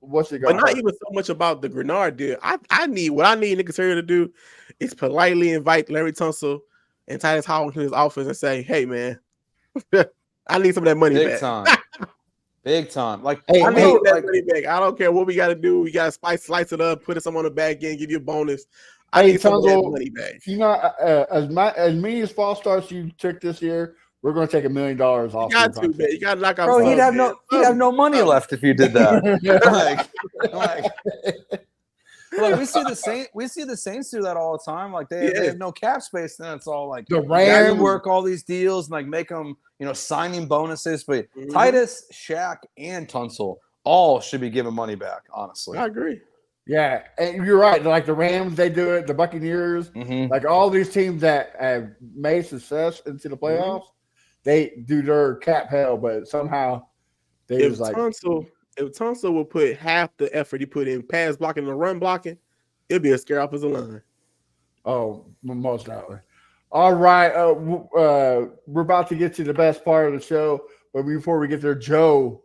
S1: What's it going?
S2: But not even so much about the Grenard deal. I need Nick Casario to do is politely invite Larry Tunsil and Titus Howell to his office and say, "Hey, man, I need some of that money back."
S3: Big time. Like,
S2: I need that money back. I don't care what we got to do. We got to slice it up, put some on the back end, give you a bonus. I need some of that money back.
S1: As many as false starts you took this year, we're going to take $1 million off.
S2: You got to, man. You got to knock out.
S3: Bro, he'd have no money left if you did that. Look, we see the Saints do that all the time. Like they have no cap space. Then it's all like
S1: the Rams
S3: work all these deals and like make them signing bonuses. But Titus, Shaq, and Tunsil all should be given money back. Honestly,
S2: I agree.
S1: Yeah, and you're right. Like the Rams, they do it. The Buccaneers, like all these teams that have made success into the playoffs, they do their cap hell, but somehow they just like.
S2: If Tunsil will put half the effort he put in pass blocking and run blocking, it'll be a scare offensive line.
S1: Oh, most definitely. All right, we're about to get to the best part of the show, but before we get there, Joe,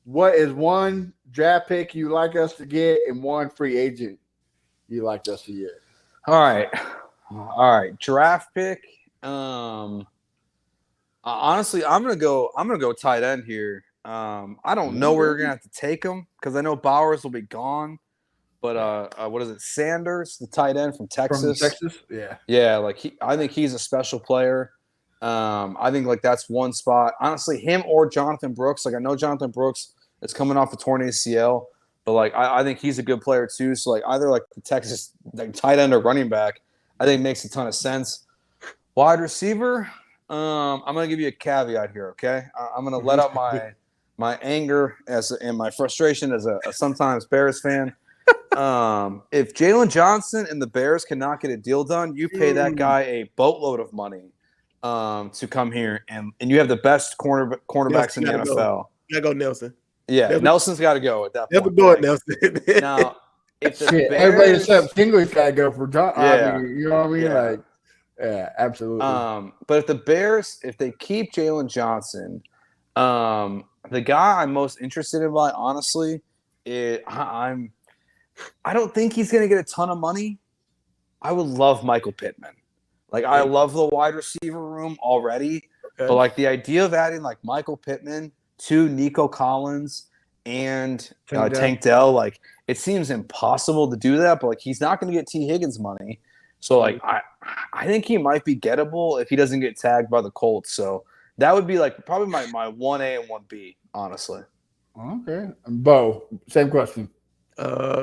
S1: what is one draft pick you like us to get and one free agent you like us to get?
S3: All right. Draft pick. Honestly, I'm gonna go tight end here. I don't know where we're gonna have to take him because I know Bowers will be gone. But what is it? Sanders, the tight end from Texas. Yeah. Like I think he's a special player. I think like that's one spot. Honestly, him or Jonathan Brooks. Like I know Jonathan Brooks is coming off a torn ACL, but like I think he's a good player too. So like either like the Texas like tight end or running back, I think makes a ton of sense. Wide receiver. I'm gonna give you a caveat here. Okay, I'm gonna let out my anger and my frustration as a sometimes Bears fan. If Jalen Johnson and the Bears cannot get a deal done, you pay that guy a boatload of money to come here, and you have the best cornerbacks in the NFL.
S2: You gotta go Nelson.
S3: Yeah, Nelson's got to go at that point.
S2: Never do it, Nelson.
S3: Now, if the Bears,
S1: everybody except Stingley's got to go for John.
S3: Yeah.
S1: You know what I mean?
S3: Yeah.
S1: Like, yeah, absolutely.
S3: But if the Bears, if they keep Jalen Johnson, the guy I'm most interested in, honestly, I don't think he's going to get a ton of money. I would love Michael Pittman. Like, I love the wide receiver room already, but like the idea of adding like Michael Pittman to Nico Collins and Tank Dell, like it seems impossible to do that. But like he's not going to get T. Higgins money, So like I think he might be gettable if he doesn't get tagged by the Colts. So that would be like probably my 1A and 1B, honestly.
S1: Okay. Bo, same question.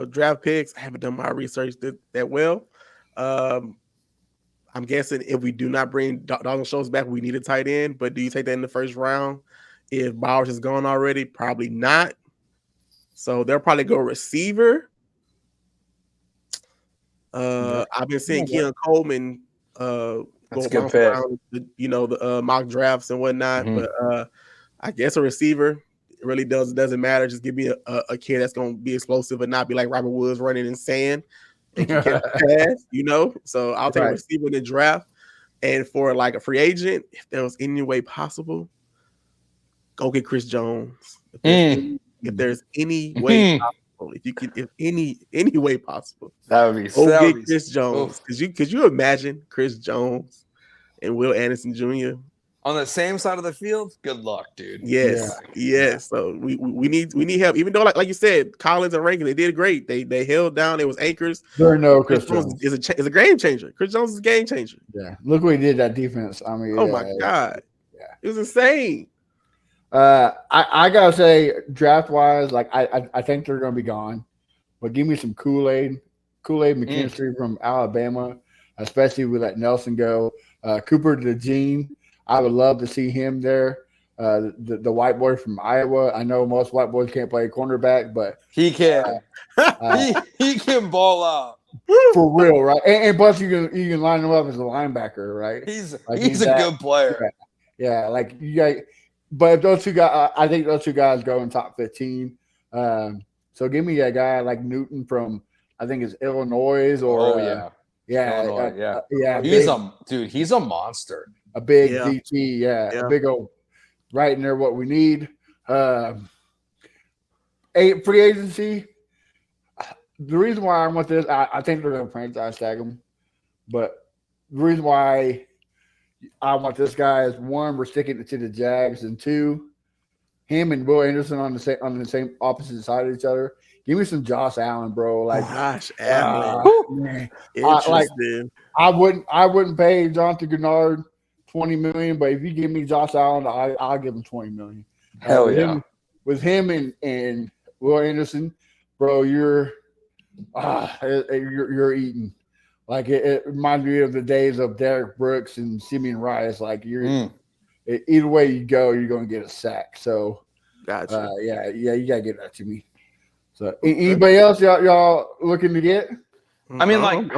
S2: Draft picks. I haven't done my research that well. I'm guessing if we do not bring Dalton Schultz back, we need a tight end. But do you take that in the first round? If Bowers is gone already, probably not. So they'll probably go receiver. I've been seeing Keon Coleman go bounce around, the mock drafts and whatnot. Mm-hmm. But I guess a receiver really doesn't matter. Just give me a kid that's going to be explosive and not be like Robert Woods running in sand and can catch pass, So I'll take a receiver in the draft. And for like a free agent, if there was any way possible, go get Chris Jones. If there's any way possible, if any way possible,
S3: that would be
S2: get Chris Jones. Could you imagine Chris Jones and Will Anderson Jr.
S3: on the same side of the field? Good luck, dude.
S2: Yes. So we need help. Even though like you said, Collins and Rankin, they did great. They held down. It was anchors.
S1: There no Chris Jones
S2: is a game changer. Chris Jones is a game changer.
S1: Yeah, look what he did that defense. I mean,
S2: my God, it was insane.
S1: I gotta say, draft wise, like I think they're gonna be gone, but give me some Kool-Aid McKinstry from Alabama, especially with that Nelson go. Cooper DeJean, I would love to see him there. The white boy from Iowa. I know most white boys can't play cornerback, but
S3: he can. He can ball out
S1: for real, right? And plus you can line him up as a linebacker, right?
S3: He's a good player.
S1: Yeah, like you got. But if those two guys, I think those two guys go in top 15. So give me a guy like Newton from, I think it's Illinois or
S3: Illinois, He's a monster.
S1: A big DT, a big old right in there. What we need. Free agency. The reason why I want this, I think they're going to franchise tag him, but the reason why I want this guy is one, we're sticking it to the Jags, and two, him and Will Anderson on the same opposite side of each other. Give me some Josh Allen, bro. Like,
S2: gosh, Allen.
S1: Man.
S2: Interesting.
S1: I wouldn't pay Jonathan Gennard $20 million, but if you give me Josh Allen, I'll give him $20 million.
S3: Hell yeah.
S1: With him and Will Anderson, bro, you're eating. Like it reminds me of the days of Derek Brooks and Simeon Rice. Like either way you go, you're going to get a sack. So,
S2: gotcha.
S1: You got to get that to me. So, anybody else y'all looking to get?
S3: I mean, like,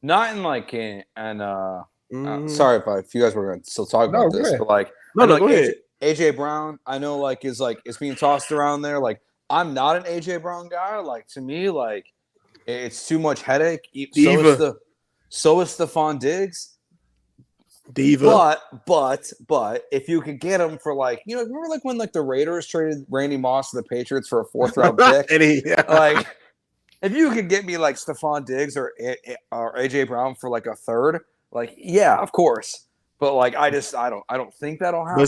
S3: not in like sorry if you guys were going to still talk about this, but like,
S2: go ahead.
S3: AJ Brown, I know like is being tossed around there. Like, I'm not an AJ Brown guy. Like, to me, like, it's too much headache. So is Stephon Diggs.
S2: Diva.
S3: But if you could get him for like, remember like when like the Raiders traded Randy Moss to the Patriots for a 4th round pick? Like, if you could get me like Stephon Diggs or AJ Brown for like a 3rd, like, yeah, of course. But like, I don't think that'll happen.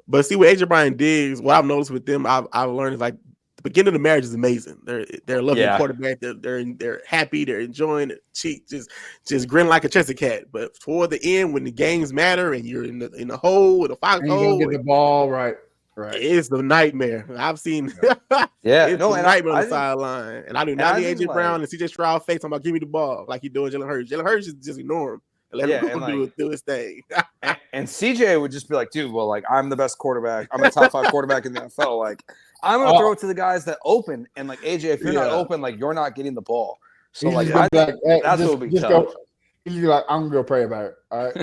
S2: But see with AJ Brown Diggs, what I've noticed with them, I've learned is like, the beginning of the marriage is amazing. They're loving the quarterback. They're happy. They're enjoying it. Just grin like a chested cat. But toward the end, when the games matter and you're in the hole with a foxhole,
S1: get the ball right.
S2: It's the nightmare. I've seen.
S3: It's
S2: a nightmare on the sideline. And I do not need AJ Brown and CJ Stroud face. I'm about give me the ball like you're doing Jalen Hurts. Jalen Hurts just ignore him. Let him do his thing.
S3: and CJ would just be like, dude, well, like, I'm the best quarterback. I'm a top 5 quarterback in the NFL. Like, I'm going to throw it to the guys that open. And, like, AJ, if you're not open, like, you're not getting the ball. So, like, that's what would be tough.
S1: He's like, I'm going to go pray about it. All right?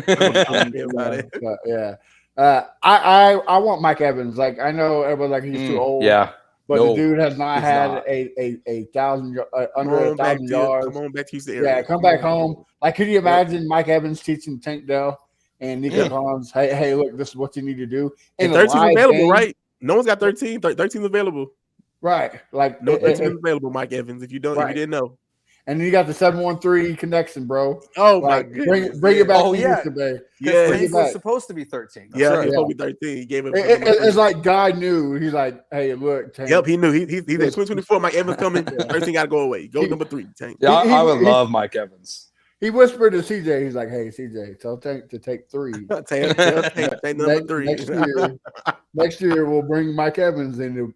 S1: But, yeah. I want Mike Evans. Like, I know everyone's like, he's too old.
S3: Yeah.
S1: But the dude has not had a 1,000 under 1,000 yards.
S2: Come on back to Houston area.
S1: Yeah, come back home. Like, could you imagine Mike Evans teaching Tank Dell and Nico Collins, hey, look, this is what you need to do.
S2: And 13 available, right? No one's got 13. 13's available.
S1: Right. Like,
S2: no 13 available, Mike Evans, if you didn't know.
S1: And then you got the 713 connection, bro.
S2: Oh
S1: like,
S2: my goodness!
S1: Bring it back.
S3: Oh yeah,
S1: because
S3: Tank was supposed to be 13. That's right.
S2: He's supposed to be 13. He gave it.
S1: It's like God knew. He's like, hey, look, Tank.
S2: Yep, he knew. He's at 2024. Mike Evans coming. 13 got to go away. Go number 3, Tank.
S3: Yeah, I would love Mike Evans.
S1: He whispered to CJ. He's like, hey, CJ, tell Tank to take 3.
S2: Tank number 3.
S1: Next year we'll bring Mike Evans into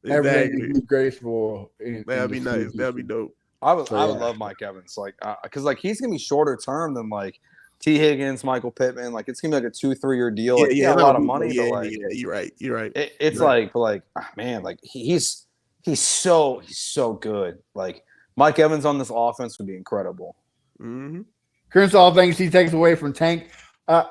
S1: everything to be graceful.
S2: That'd be nice. That'd be dope.
S3: I would love Mike Evans, like, because like he's gonna be shorter term than like T. Higgins, Michael Pittman. Like it's gonna be like a 2-3 year deal. Like, a lot of money, but like,
S2: you're right.
S3: It's like, but like, man, like he's so good. Like Mike Evans on this offense would be incredible.
S2: Mm-hmm.
S1: Crenshaw thinks he takes away from Tank. I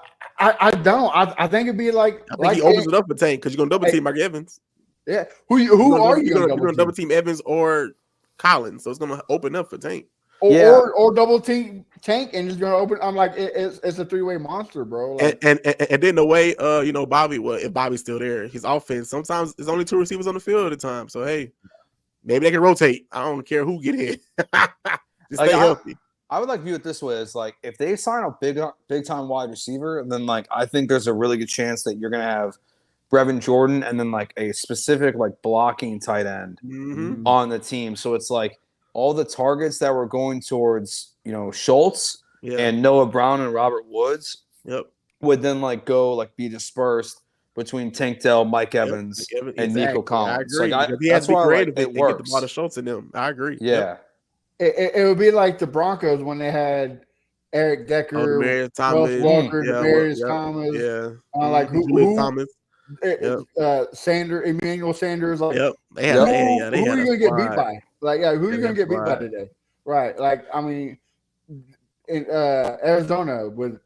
S1: don't. I think it'd be like
S2: I think he opens it up for Tank because you're gonna double team Mike Evans.
S1: Yeah, who are you
S2: gonna double team Evans or Collins? So it's gonna open up for Tank.
S1: Or double team Tank, and it's gonna open. I'm like, it's a 3-way monster, bro. Like,
S2: and then the way Bobby, well, if Bobby's still there, his offense sometimes there's only 2 receivers on the field at a time. So hey, maybe they can rotate. I don't care who get in. Just stay healthy.
S3: I would like view it this way: is like if they sign a big time wide receiver, then like I think there's a really good chance that you're gonna have Brevin Jordan and then like a specific like blocking tight end on the team. So it's like all the targets that were going towards Schultz and Noah Brown and Robert Woods would then like go like be dispersed between Tank Dell, Mike Evans, and Nico Collins.
S2: I agree.
S3: Like,
S2: that's why
S3: it
S2: get
S3: works.
S2: the ball to Schultz in them. I agree.
S3: Yeah.
S1: It would be like the Broncos when they had Eric Decker,
S2: Demarius Thomas,
S1: Walker, Demarius Thomas. Like who Thomas. Emmanuel Sanders. Like,
S2: who are you
S1: gonna get beat by? Like, who are you gonna get beat by today? Right. Like, I mean, in Arizona with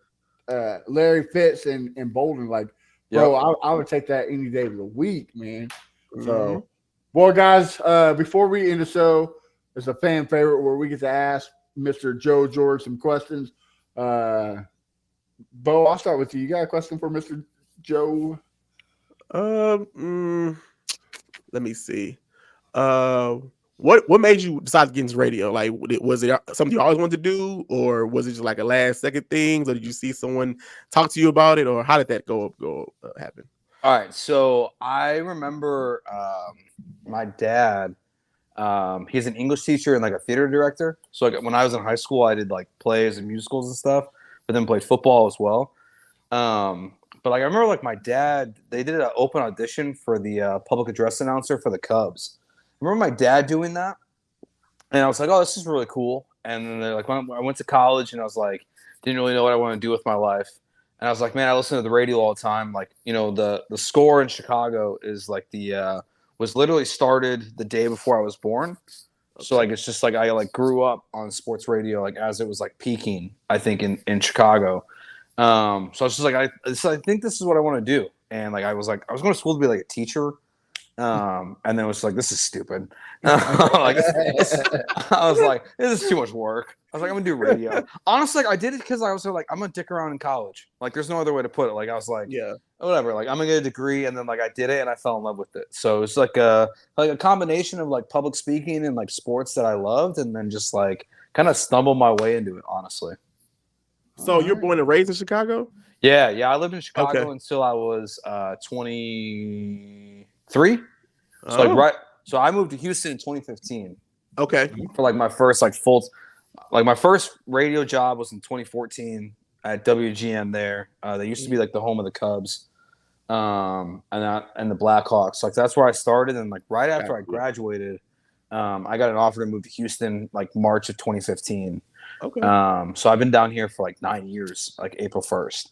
S1: Larry Fitz and Bolden, like, bro, I would take that any day of the week, man. So, boy, guys, before we end the show, there's a fan favorite where we get to ask Mr. Joe George some questions. Bo, I'll start with you. You got a question for Mr. Joe?
S2: Let me see. What made you decide to get into radio? Like, was it something you always wanted to do, or was it just like a last second thing, or did you see someone talk to you about it, or how did that happen?
S3: All right, so I remember my dad. He's an English teacher and like a theater director. So like when I was in high school, I did like plays and musicals and stuff, but then played football as well. But like I remember like my dad, they did an open audition for the public address announcer for the Cubs. I remember my dad doing that, and I was like, oh, this is really cool. And then they're like, when I went to college, and I was like, didn't really know what I wanted to do with my life. And I was like, man, I listen to the radio all the time. Like, the score in Chicago is like was literally started the day before I was born. Okay. So like it's just like I like grew up on sports radio like as it was like peaking, I think in Chicago. So I was just like I think this is what I want to do. And like I was going to school to be like a teacher. And then it was like, this is stupid. I was like, this is too much work. I was like, I'm gonna do radio. Honestly, like, I did it because I was like, I'm gonna dick around in college. Like, there's no other way to put it. Like, I was like, whatever. Like, I'm gonna get a degree, and then like I did it, and I fell in love with it. So it's like a combination of like public speaking and like sports that I loved, and then just like kind of stumbled my way into it. Honestly.
S2: So you're born and raised in Chicago?
S3: Yeah. I lived in Chicago until I was 23. So So I moved to Houston in 2015.
S2: Okay.
S3: For like my first my first radio job was in 2014 at WGN there. They used to be like the home of the Cubs, and the Blackhawks. Like that's where I started. And like right after I graduated, I got an offer to move to Houston like March of 2015. Okay. So I've been down here for like 9 years, like April 1st.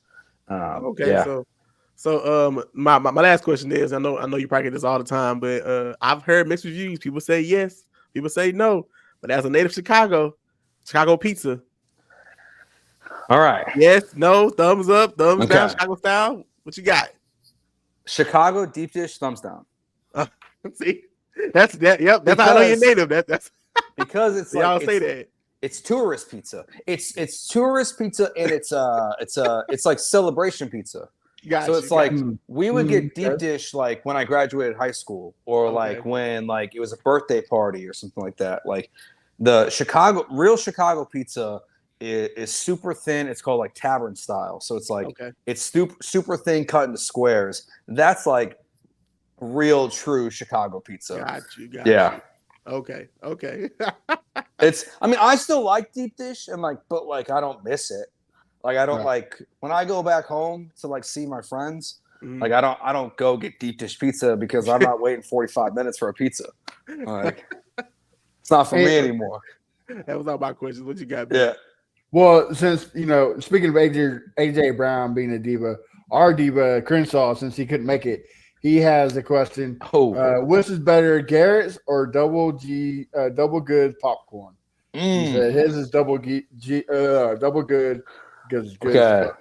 S2: So my last question is, I know you probably get this all the time, but I've heard mixed reviews. People say yes, people say no. But as a native Chicago pizza.
S3: All right.
S2: Yes, no, thumbs up, thumbs down, Chicago style. What you got?
S3: Chicago deep dish, thumbs down.
S2: See, that's that. Yep, that's how I know you're native. That's
S3: because it's
S2: like y'all say that.
S3: It's tourist pizza. It's tourist pizza, and it's like celebration pizza. So it's like we would get deep dish like when I graduated high school, or like when like it was a birthday party or something like that. Like The real Chicago pizza is super thin. It's called like tavern style. So it's like it's super thin, cut into squares. That's like real true Chicago pizza.
S2: Got you.
S3: Yeah.
S2: Okay.
S3: I mean, I still like deep dish and but I don't miss it. Like I don't when I go back home to like see my friends, like I don't go get deep dish pizza because I'm not waiting 45 minutes for a pizza. Like it's not for me anymore.
S2: That was all my questions. What you got?
S3: Yeah.
S1: Well, since speaking of AJ Brown being a diva, our diva Crenshaw, since he couldn't make it, he has a question. Which is better, Garrett's or Double Good popcorn? He said his is double good because it's good.
S3: Okay.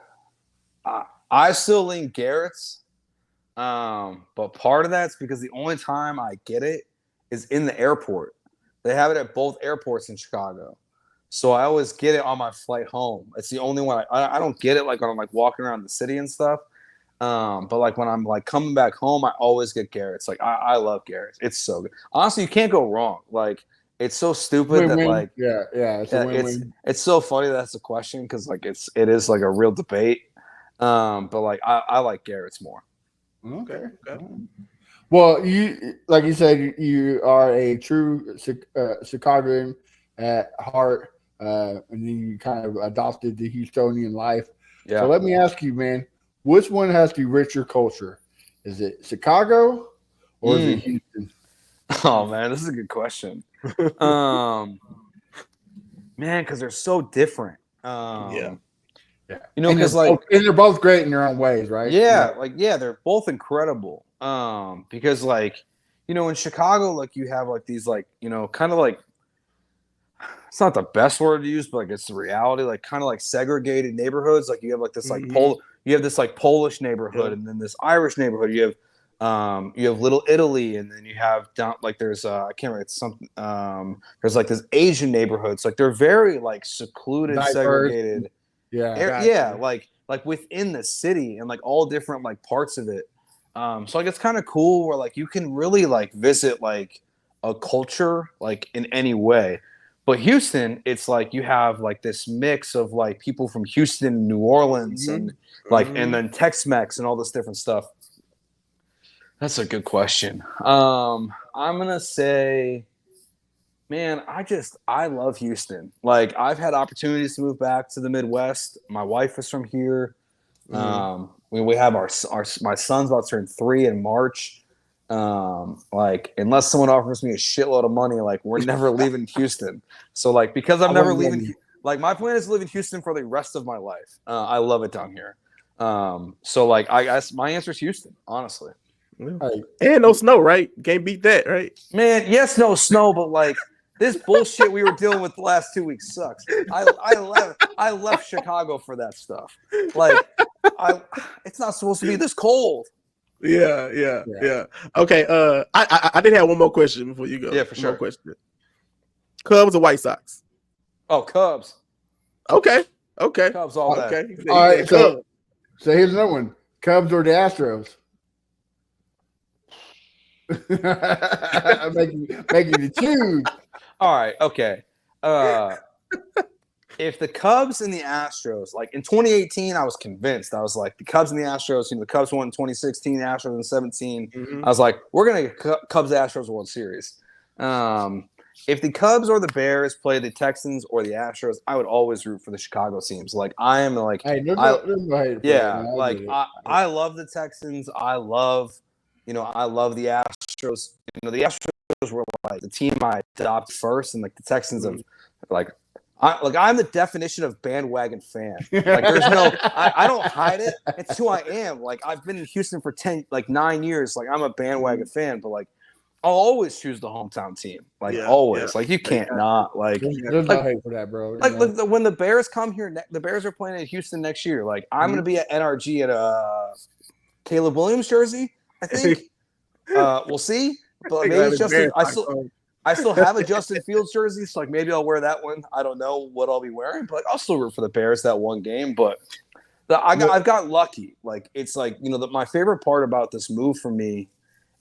S3: I still lean Garrett's, but part of that's because the only time I get it is in the airport. They have it at both airports in Chicago, so I always get it on my flight home. It's the only one I don't get it like when I'm like walking around the city and stuff. But like when I'm like coming back home, I always get Garrett's. Like I love Garrett's. It's so good. Honestly, you can't go wrong. Like it's so stupid that like it's so funny that's a question because like it is like a real debate. But like I like Garrett's more.
S1: Okay. Well, you like you said, you are a true Chicagoan at heart, and then you kind of adopted the Houstonian life. Yeah. So let me ask you, man. Which one has the richer culture? Is it Chicago or is it Houston?
S3: Oh man, this is a good question. Man, because they're so different.
S1: Yeah.
S3: Because
S1: and they're both great in their own ways, right?
S3: Yeah, they're both incredible. Because in Chicago, like you have like these like kind of like it's not the best word to use, but like it's the reality, like kind of like segregated neighborhoods. Like you have like this like you have this like Polish neighborhood and then this Irish neighborhood. You have Little Italy, and then you have down like there's I can't remember, it's something there's like this Asian neighborhood. So like they're very like secluded, diverse, segregated. Like within the city and like all different like parts of it. So like it's kind of cool where like you can really like visit like a culture like in any way. But Houston, it's like you have like this mix of like people from Houston, New Orleans, and like and then Tex-Mex and all this different stuff. That's a good question. I'm gonna say, man, I love Houston. Like I've had opportunities to move back to the Midwest. My wife is from here. We have my son's about to turn 3 in March. Like unless someone offers me a shitload of money, like we're never leaving Houston. So like because I'm never leaving, like my plan is to live in Houston for the rest of my life. I love it down here. So like I guess my answer is Houston, honestly.
S2: And no snow, right? Can't beat that, right?
S3: Man, yes, no snow, but like this bullshit we were dealing with the last 2 weeks sucks. I left Chicago for that stuff. Like it's not supposed to be this cold.
S2: Yeah. Okay. I did have one more question before you go.
S3: Yeah, for sure.
S2: One more question. Cubs or White Sox?
S3: Oh, Cubs.
S2: Okay.
S3: Cubs all day.
S2: Okay.
S1: All right. So here's another one: Cubs or the Astros? making you choose.
S3: All right. Okay. If the Cubs and the Astros, like in 2018, I was convinced. I was like, the Cubs and the Astros, the Cubs won in 2016, the Astros in 17. I was like, we're going to get Cubs-Astros World Series. If the Cubs or the Bears play the Texans or the Astros, I would always root for the Chicago teams. Like, I am like, I love the Texans. I love the Astros. The Astros were like the team I adopted first, and like the Texans have like, I'm the definition of bandwagon fan. Like there's no, I don't hide it. It's who I am. Like I've been in Houston for 9 years. Like I'm a bandwagon fan, but like I'll always choose the hometown team. Like always. Yeah. Like you can't not. Like
S1: there's no hate for that, bro.
S3: Like when the Bears come here, the Bears are playing in Houston next year. Like I'm gonna be at NRG at a Caleb Williams jersey. I think. We'll see. But maybe it's just I still have a Justin Fields jersey, so like maybe I'll wear that one. I don't know what I'll be wearing, but I'll still root for the Bears that one game. But I've got lucky. Like it's like my favorite part about this move for me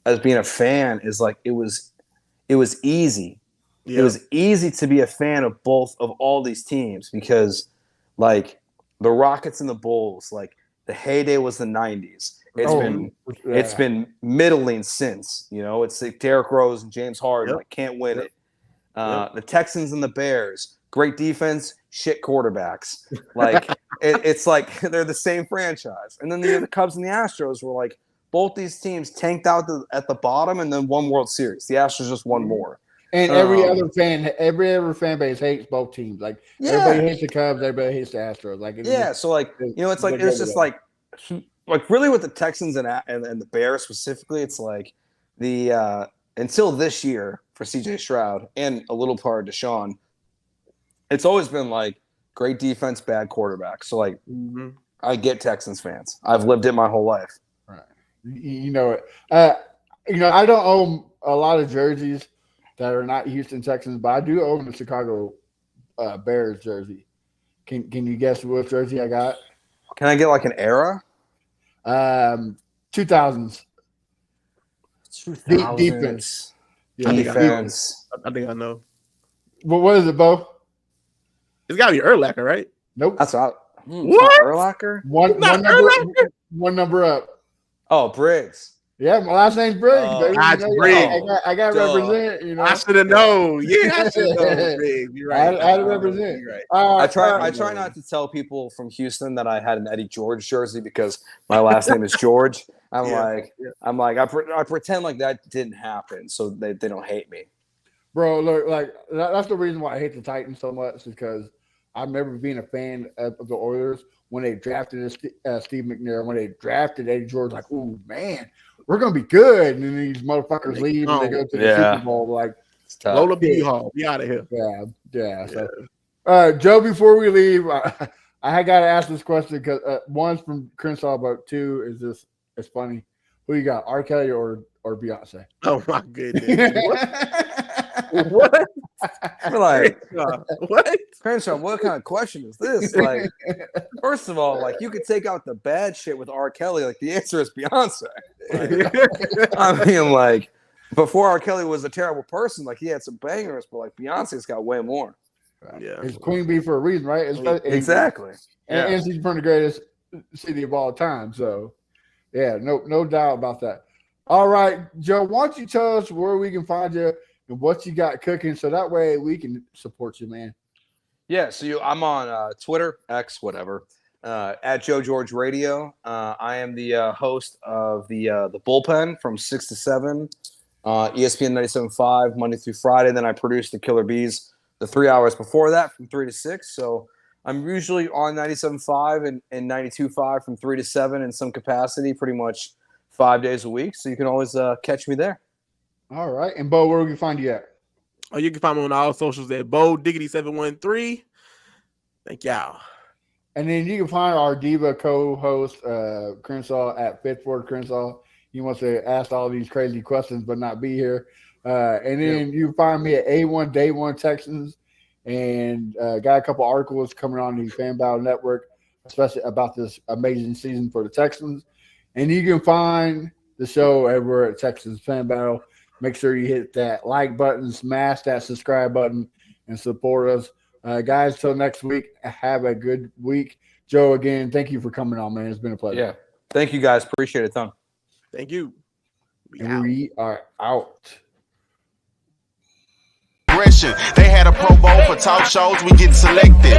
S3: as being a fan is like it was easy. It was easy to be a fan of both of all these teams because, like, the Rockets and the Bulls, like the heyday was the 90s. It's been middling since. You know, it's like Derrick Rose and James Harden like can't win it. The Texans and the Bears, great defense, shit quarterbacks. Like it's like they're the same franchise. And then the Cubs and the Astros were like both these teams tanked out at the bottom and then won World Series. The Astros just won more.
S1: And every other fan base hates both teams. Like everybody hates the Cubs, everybody hates the Astros. Like
S3: so like it's like it's just like really with the Texans and the Bears specifically, it's like the until this year for CJ Stroud and a little part of Deshaun, it's always been like great defense, bad quarterback. So like I get Texans fans. I've lived it my whole life.
S1: Right. You know it. I don't own a lot of jerseys that are not Houston Texans, but I do own the Chicago Bears jersey. Can you guess what jersey I got?
S3: Can I get like an era?
S1: 2000s. Defense.
S2: Yeah,
S3: Defense.
S2: I think I know.
S1: What is it, Bo?
S2: It's got to be Urlacher, right?
S1: Nope.
S3: That's what?
S2: What?
S3: Urlacher?
S1: One number up.
S3: Oh, Briggs.
S1: Yeah, my last name's Briggs. Baby.
S2: Briggs.
S1: I got to represent. You know,
S2: I should have known. Yeah, I should have known. Briggs. You're right.
S1: I had to represent.
S2: You're right.
S3: I try not to tell people from Houston that I had an Eddie George jersey because my last name is George. I pretend like that didn't happen so they don't hate me.
S1: Bro, look, like that's the reason why I hate the Titans so much is because I remember being a fan of the Oilers when they drafted Steve McNair, when they drafted Eddie George, like, ooh, man, we're going to be good. And then these motherfuckers leave and they go to the Super Bowl. Like,
S2: Lola B. Hall, be out of here.
S1: Yeah. So, Joe, before we leave, I got to ask this question because one's from Crenshaw, but two is just, it's funny. Who you got, R. Kelly or Beyonce?
S2: Oh, my goodness. What?
S3: We're like,
S2: what?
S3: Crenshaw, what kind of question is this? Like, first of all, like you could take out the bad shit with R. Kelly. Like the answer is Beyonce. Like, I mean, like before R. Kelly was a terrible person, like he had some bangers, but like Beyonce's got way more.
S1: Yeah, it's Queen Bee for a reason, right?
S3: Exactly.
S1: And she's from the greatest city of all time. So, yeah, no doubt about that. All right, Joe, why don't you tell us where we can find you and what you got cooking so that way we can support you, man.
S3: Yeah, so I'm on Twitter, X, whatever, at JoeGeorgeRadio. I am the host of the Bullpen from 6 to 7, ESPN 97.5, Monday through Friday. Then I produce the Killer Bees the 3 hours before that from 3 to 6. So I'm usually on 97.5 and 92.5 from 3 to 7 in some capacity, pretty much 5 days a week. So you can always catch me there.
S1: All right. And Bo, where we can find you at?
S2: Oh, you can find me on all socials at Bo Diggity713. Thank y'all. And
S1: then you can find our Diva co-host, Crenshaw, at Fitford Crenshaw. He wants to ask all these crazy questions but not be here. And then you can find me at A1 Day One Texans, and got a couple articles coming on the Fan Battle Network, especially about this amazing season for the Texans. And you can find the show everywhere at Texans Fan Battle. Make sure you hit that like button, smash that subscribe button, and support us. Guys, till next week, have a good week. Joe, again, thank you for coming on, man. It's been a pleasure.
S3: Yeah. Thank you, guys. Appreciate it, Tom.
S2: Thank you.
S1: We are out.
S4: They had a Pro Bowl for talk shows. We get selected.